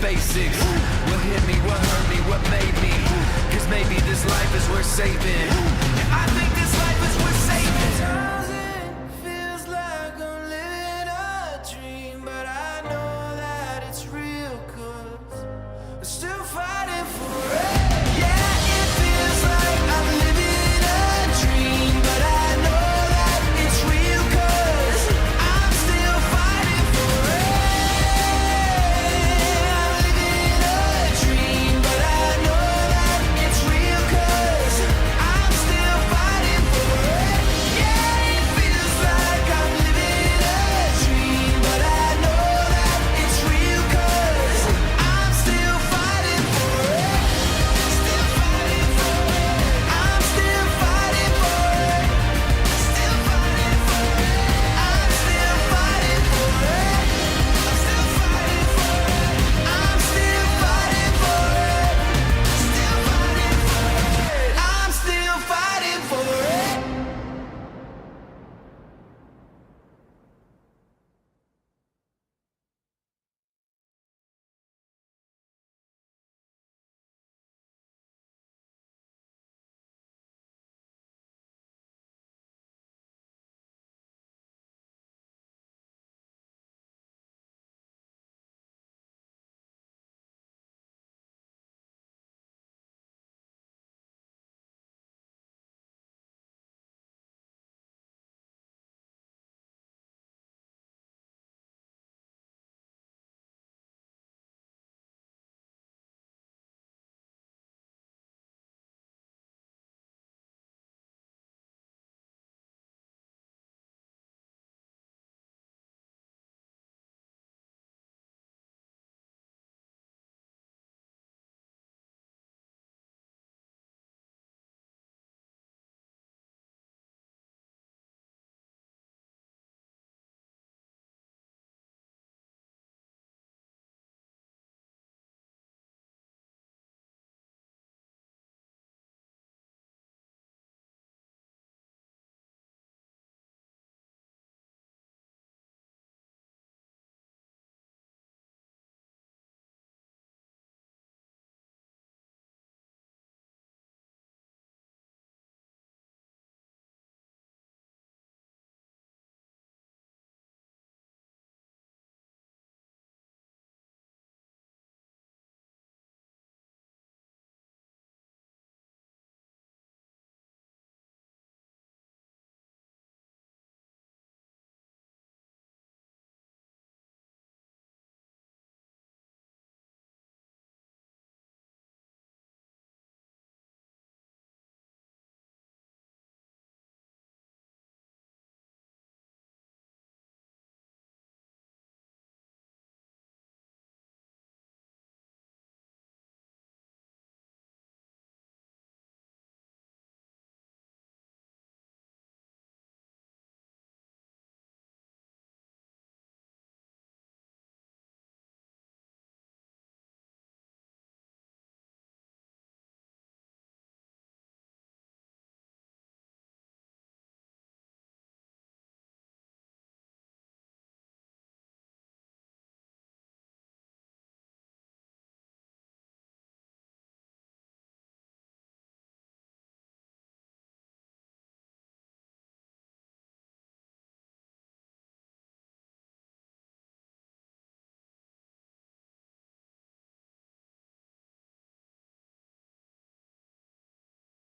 basics. What hit me, what hurt me, what made me? Cause maybe this life is worth saving.